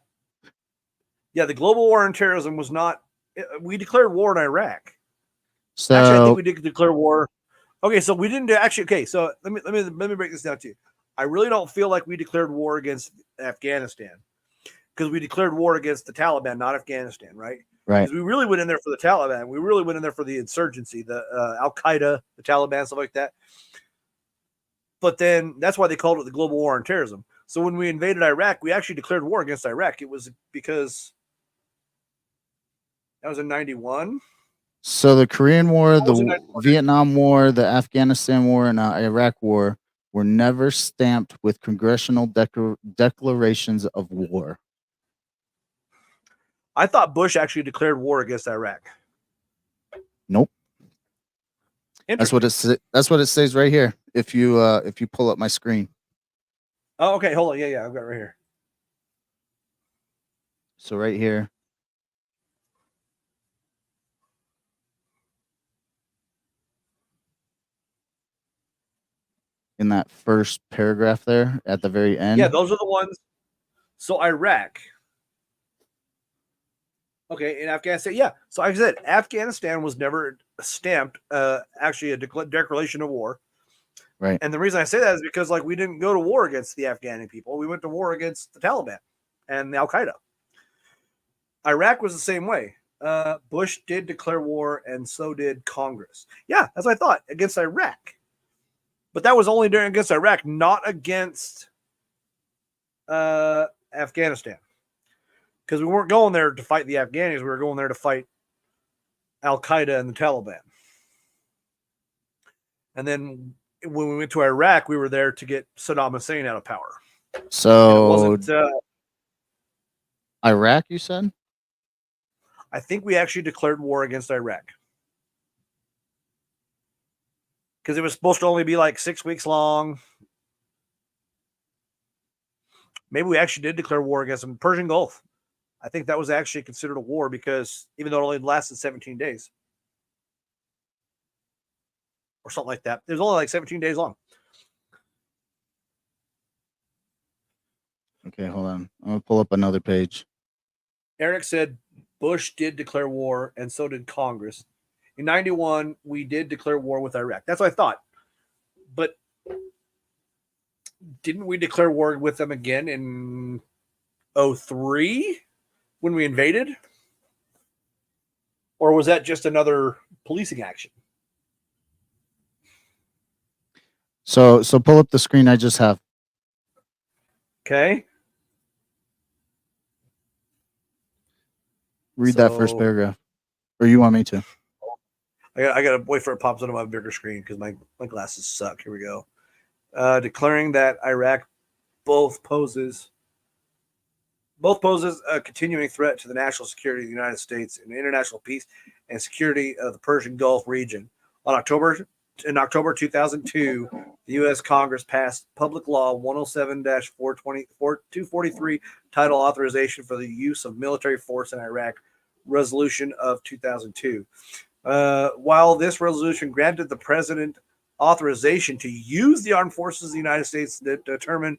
Yeah, the global war on terrorism was not. We declared war in Iraq. So actually, I think we did declare war. Okay, so we didn't actually. Okay, so let me break this down to you. I really don't feel like we declared war against Afghanistan because we declared war against the Taliban, not Afghanistan, right? Right. Because we really went in there for the Taliban. We really went in there for the insurgency, the Al Qaeda, the Taliban, stuff like that. But then that's why they called it the global war on terrorism. So when we invaded Iraq, we actually declared war against Iraq. It was because that was in 91. So the Korean War, the Vietnam War, the Afghanistan War, and Iraq War were never stamped with congressional declarations of war. I thought Bush actually declared war against Iraq. Nope. That's what it says right here. If you pull up my screen. Oh, okay. Hold on. Yeah, I've got it right here. So right here. In that first paragraph there at the very end. Yeah, those are the ones. So Iraq. Okay, in Afghanistan, yeah. So like I said, Afghanistan was never stamped actually a declaration of war. Right. And the reason I say that is because we didn't go to war against the Afghani people. We went to war against the Taliban and the Al Qaeda. Iraq was the same way. Bush did declare war, and so did Congress. Yeah, that's what I thought, against Iraq. But that was only against Iraq, not against Afghanistan. Because we weren't going there to fight the Afghanis. We were going there to fight Al Qaeda and the Taliban. And then when we went to Iraq, we were there to get Saddam Hussein out of power. So Iraq, you said? I think we actually declared war against Iraq. Because it was supposed to only be 6 weeks long. maybe we actually did declare war against them. Persian Gulf. I think that was actually considered a war because even though it only lasted 17 days or something like that, it was only like 17 days long. Okay, hold on. I'm gonna pull up another page. Eric said Bush did declare war, and so did Congress. In 91, we did declare war with Iraq. That's what I thought. But didn't we declare war with them again in 03 when we invaded? Or was that just another policing action? So pull up the screen I just have. Okay. Read that first So- paragraph. Or you want me to? I got to wait for it pops onto my bigger screen because my glasses suck. Here we go. Declaring that Iraq both poses a continuing threat to the national security of the United States and international peace and security of the Persian Gulf region. In October 2002, the U.S. Congress passed Public Law 107-243, title authorization for the use of military force in Iraq, resolution of 2002. While this resolution granted the president authorization to use the armed forces of the United States that determined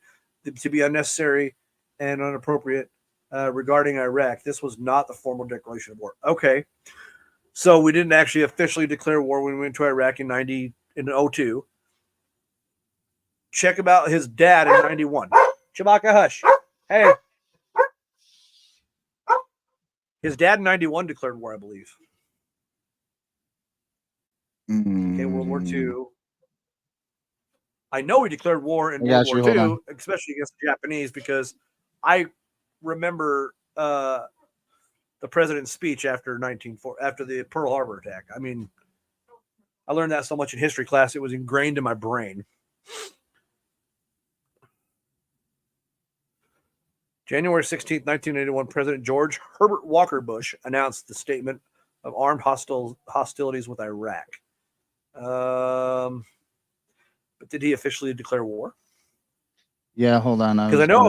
to be unnecessary and inappropriate regarding Iraq, this was not the formal declaration of war. Okay. So we didn't actually officially declare war when we went to Iraq in 02. Check about his dad in 91. Chewbacca, hush. Hey. His dad in 91 declared war, I believe. Okay, World War II. I know he declared war in I got World you, War hold II, on. especially against the Japanese, because I remember the president's speech after the Pearl Harbor attack. I mean, I learned that so much in history class; it was ingrained in my brain. January 16th, 1981, President George Herbert Walker Bush announced the statement of armed hostilities with Iraq. But did he officially declare war? Yeah, hold on. Because I know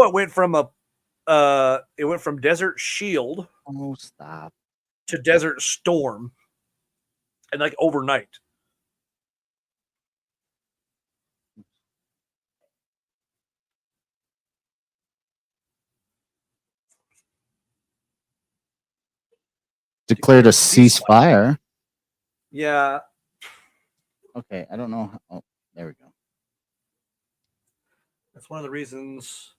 it went from Desert Shield Oh, stop. to Desert Storm, and like overnight. Declared a ceasefire. Yeah, Okay, I don't know. Oh, there we go. that's one of the reasons.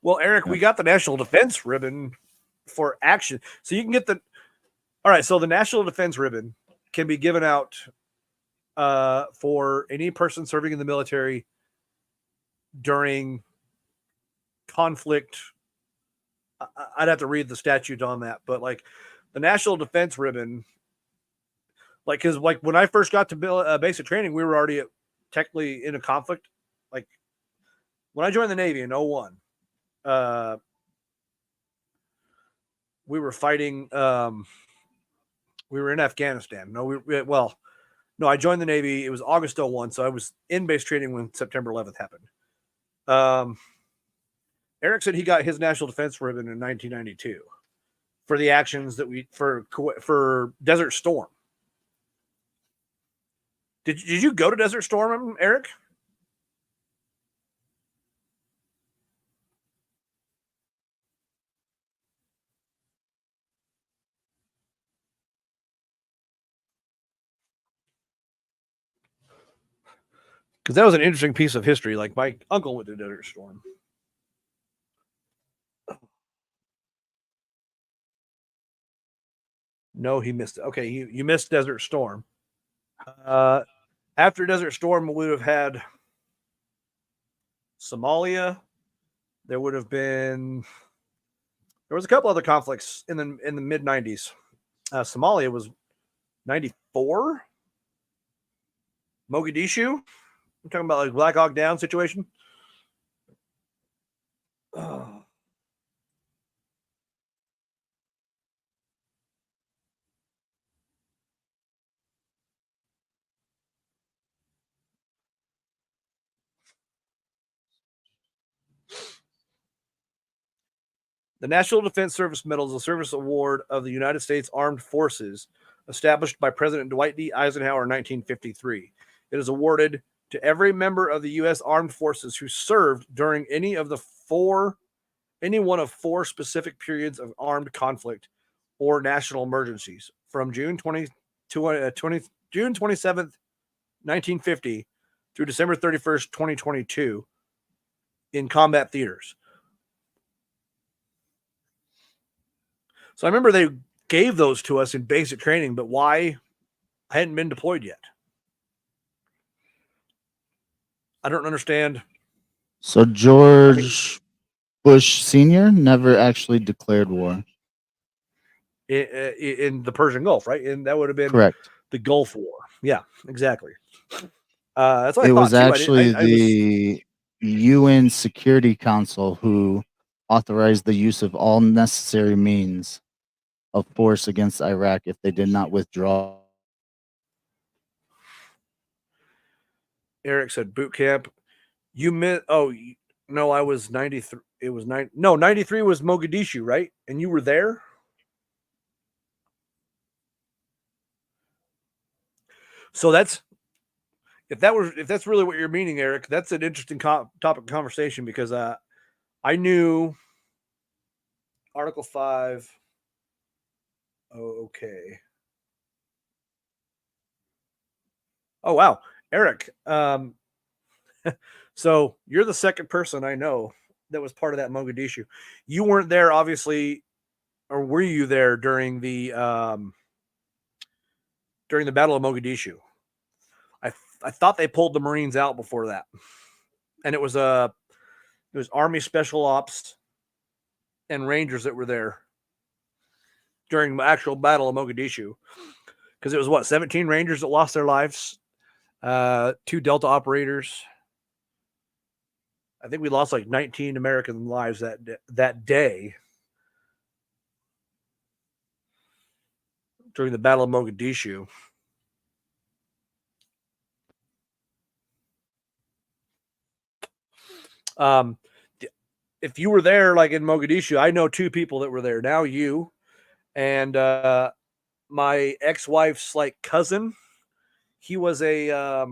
Well, Eric, we got the National Defense Ribbon for action. So you can get all right, so the National Defense Ribbon can be given out for any person serving in the military during conflict. I'd have to read the statute on that, but like the National Defense Ribbon, like, because like when I first got to basic training, we were already technically in a conflict. Like when I joined the Navy in 01, we were fighting. We were in Afghanistan. No, I joined the Navy. It was August 01, so I was in base training when September 11th happened. Eric said he got his National Defense Ribbon in 1992 for the actions that for Desert Storm. Did you go to Desert Storm, Eric? Because that was an interesting piece of history. Like my uncle went to Desert Storm. No, he missed it. Okay, you missed Desert Storm. After Desert Storm, we would have had Somalia. There was a couple other conflicts in the mid 90s. Somalia was 94. Mogadishu. I'm talking about like Black Hawk Down situation. Oh. The National Defense Service Medal is a service award of the United States Armed Forces established by President Dwight D. Eisenhower in 1953. It is awarded to every member of the U.S. Armed Forces who served during any one of four specific periods of armed conflict or national emergencies from June 27th, 1950 through December 31st, 2022 in combat theaters. So I remember they gave those to us in basic training, but why? I hadn't been deployed yet. I don't understand. So George Bush Sr. never actually declared war. In the Persian Gulf, right? And that would have been Correct. the Gulf War. Yeah, exactly. That's what I It thought was too. actually I was, the UN Security Council who authorized the use of all necessary means of force against Iraq if they did not withdraw. Eric said boot camp. You meant, oh, no, I was 93. It was 93 was Mogadishu, right? And you were there? So that's, if that's really what you're meaning, Eric, that's an interesting topic of conversation because I knew Article 5. Oh, okay. Oh, wow. Eric, so you're the second person I know that was part of that Mogadishu. You weren't there, obviously, or were you there during the Battle of Mogadishu? I thought they pulled the Marines out before that, and it was Army Special Ops and Rangers that were there during the actual Battle of Mogadishu, because it was 17 Rangers that lost their lives, 2 Delta operators. I think we lost like 19 American lives that day during the Battle of Mogadishu. If you were there, like in Mogadishu, I know 2 people that were there. Now you and my ex-wife's like cousin. He was a.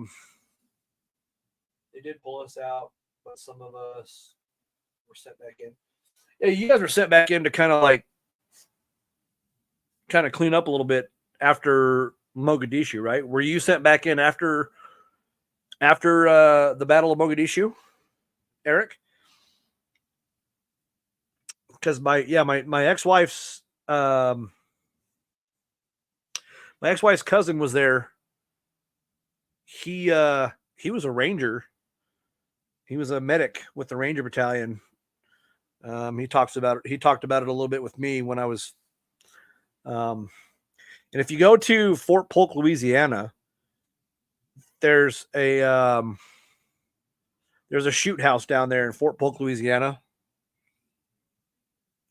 They did pull us out, but some of us were sent back in. Yeah, you guys were sent back in to kind of clean up a little bit after Mogadishu, right? Were you sent back in after the Battle of Mogadishu, Eric? Because my ex-wife's my ex-wife's cousin was there. He was a ranger. He was a medic with the Ranger Battalion. He talked about it a little bit with me when I was. And if you go to Fort Polk, Louisiana, there's a shoot house down there in Fort Polk, Louisiana.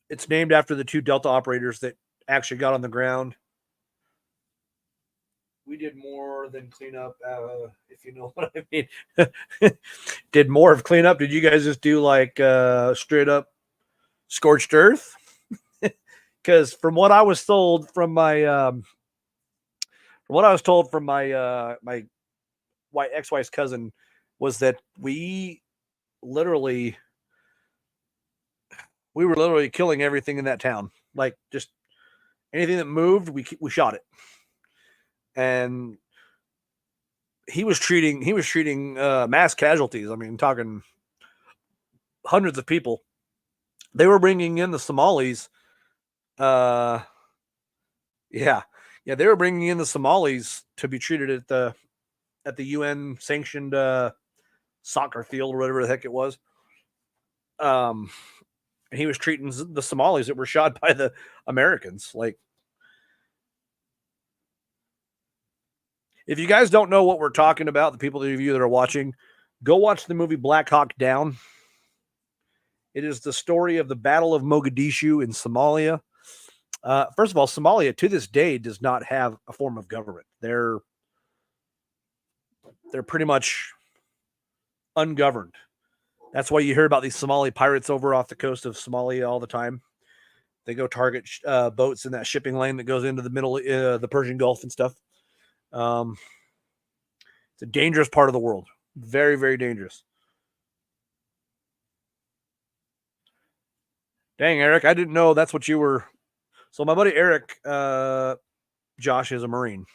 It's named after the 2 Delta operators that actually got on the ground. We did more than clean up, if you know what I mean. Did more of cleanup? Did you guys just do like straight up scorched earth? Because from what I was told from my my ex-wife's cousin was that we were literally killing everything in that town. Like just anything that moved, we shot it. And he was treating mass casualties. I mean, talking hundreds of people. They were bringing in the Somalis. They were bringing in the Somalis to be treated at the UN sanctioned soccer field or whatever the heck it was. And he was treating the Somalis that were shot by the Americans. Like, if you guys don't know what we're talking about, the people of you that are watching, go watch the movie Black Hawk Down. It is the story of the Battle of Mogadishu in Somalia. First of all, Somalia to this day does not have a form of government. They're pretty much ungoverned. That's why you hear about these Somali pirates over off the coast of Somalia all the time. They go target boats in that shipping lane that goes into the middle, the Persian Gulf and stuff. It's a dangerous part of the world. Very, very dangerous. Dang, Eric, I didn't know that's what you were. So my buddy Eric, Josh, is a Marine,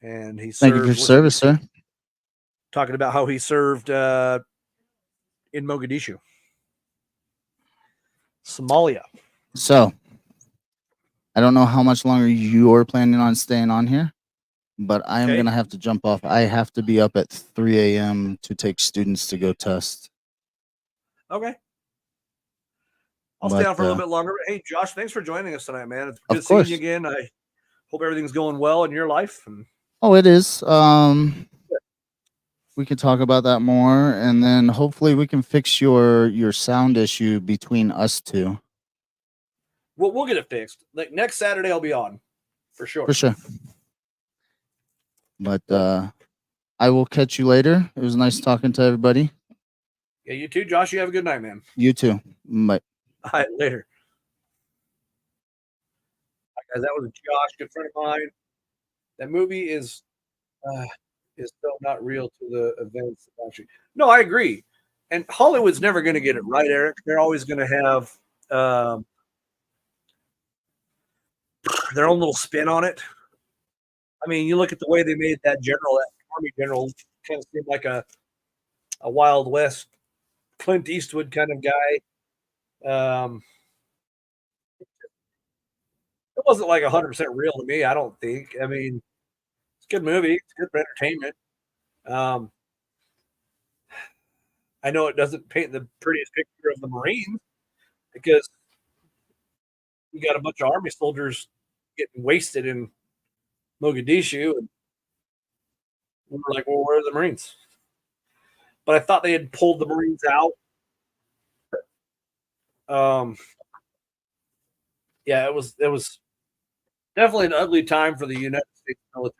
and he Thank you for your service, sir. talking about how he served in Mogadishu, Somalia. So, I don't know how much longer you're planning on staying on here, but I am Okay. going to have to jump off. I have to be up at 3 a.m. to take students to go test. Okay. I'll But, stay on for a little bit longer. Hey, Josh, thanks for joining us tonight, man. It's good Of seeing course. you again. I hope everything's going well in your life. And Oh, it is. We can talk about that more, and then hopefully we can fix your sound issue between us two. we'll get it fixed. Like next Saturday, I'll be on for sure. For sure. But I will catch you later. It was nice talking to everybody. Yeah, you too, Josh. You have a good night, man. You too. Bye. All right, later. All right, guys, that was Josh, good friend of mine. That movie is so not real to the events. Actually, no, I agree. And Hollywood's never going to get it right, Eric. They're always going to have their own little spin on it. I mean, you look at the way they made that army general, kind of seemed like a Wild West Clint Eastwood kind of guy. It wasn't like 100% real to me, I don't think. I mean, it's a good movie. It's good for entertainment. I know it doesn't paint the prettiest picture of the Marines because you got a bunch of army soldiers getting wasted in Mogadishu, and we were like, "Well, where are the Marines?" But I thought they had pulled the Marines out. Yeah, it was definitely an ugly time for the United States military.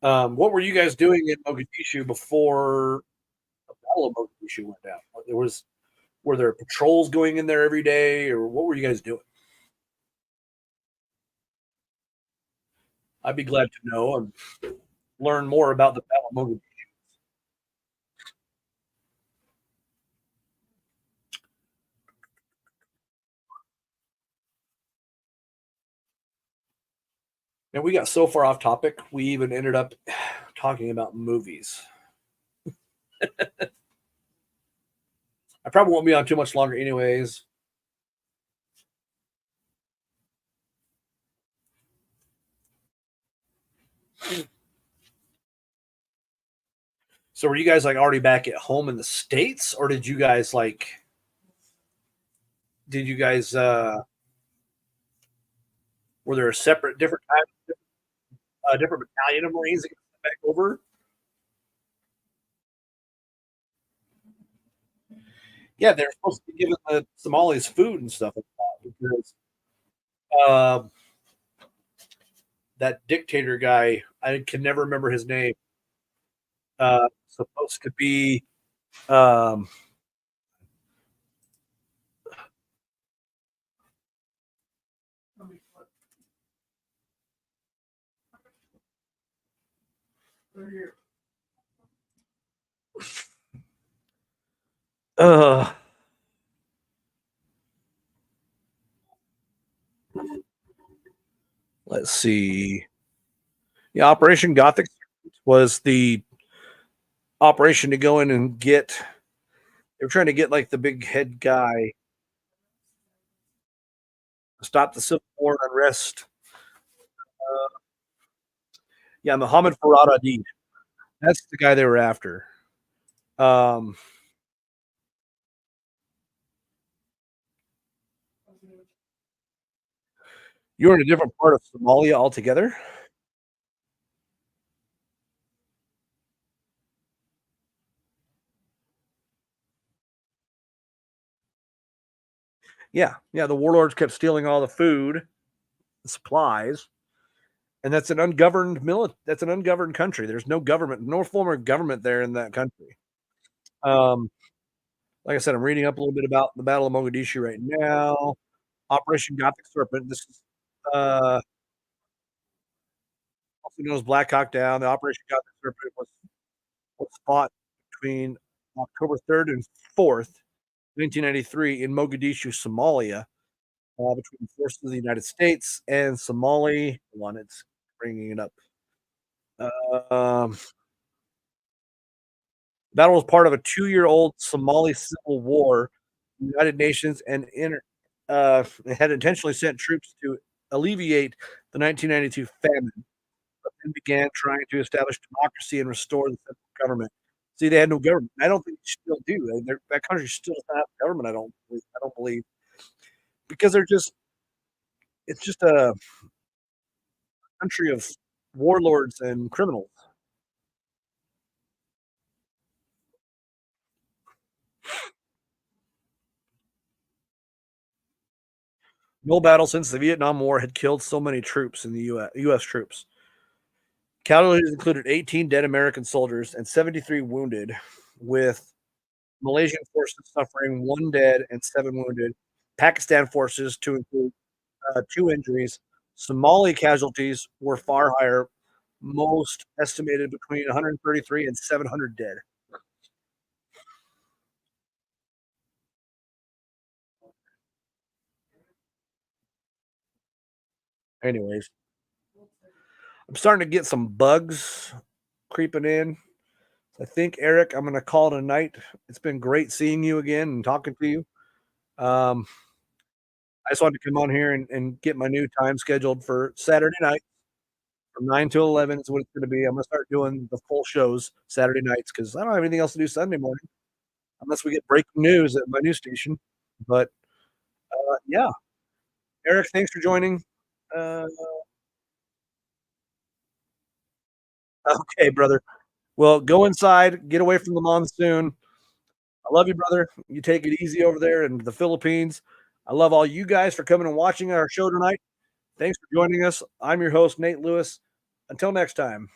What were you guys doing in Mogadishu before the Battle of Mogadishu went down? Were there patrols going in there every day, or what were you guys doing? I'd be glad to know and learn more about the Battle of Mogadishu. And we got so far off topic, we even ended up talking about movies. I probably won't be on too much longer, anyways. So, were you guys like already back at home in the States, or did you guys were there a separate, different battalion of Marines that got sent back over? Yeah, they're supposed to be giving the Somalis food and stuff like that because that dictator guy, I can never remember his name, supposed to be let's see. Yeah, Operation Gothic was the operation to go in and get. They were trying to get like the big head guy to stop the civil war and unrest. Yeah, Muhammad Farad Adid. That's the guy they were after. You're in a different part of Somalia altogether? Yeah, the warlords kept stealing all the food, the supplies, and that's an ungoverned country. There's no government, no form of government there in that country. Like Like I said, I'm reading up a little bit about the Battle of Mogadishu right now. Operation Gothic Serpent. This is also known as Black Hawk Down. The Operation Gothic Serpent was fought between October 3rd and 4th, 1993, in Mogadishu, Somalia, between the forces of the United States and Somali. Hold on, it's bringing it up. Um, battle was part of a 2-year-old Somali civil war. The United Nations and had intentionally sent troops to alleviate the 1992 famine, but then began trying to establish democracy and restore the central government. See, they had no government. I don't think they still do. That country still doesn't have a government. I don't believe because it's just a country of warlords and criminals. No battle since the Vietnam War had killed so many troops in the U.S. troops. Casualties included 18 dead American soldiers and 73 wounded, with Malaysian forces suffering 1 dead and 7 wounded. Pakistan forces to include 2 injuries. Somali casualties were far higher, most estimated between 133 and 700 dead. Anyways, I'm starting to get some bugs creeping in. I think, Eric, I'm going to call it a night. It's been great seeing you again and talking to you. Um, I just wanted to come on here and get my new time scheduled for Saturday night from 9 to 11 is what it's going to be. I'm going to start doing the full shows Saturday nights because I don't have anything else to do Sunday morning unless we get breaking news at my news station. But yeah, Eric, thanks for joining. Uh, okay, brother. Well, go inside, get away from the monsoon. I love you, brother. You take it easy over there in the Philippines. I love all you guys for coming and watching our show tonight. Thanks for joining us. I'm your host, Nate Lewis. Until next time.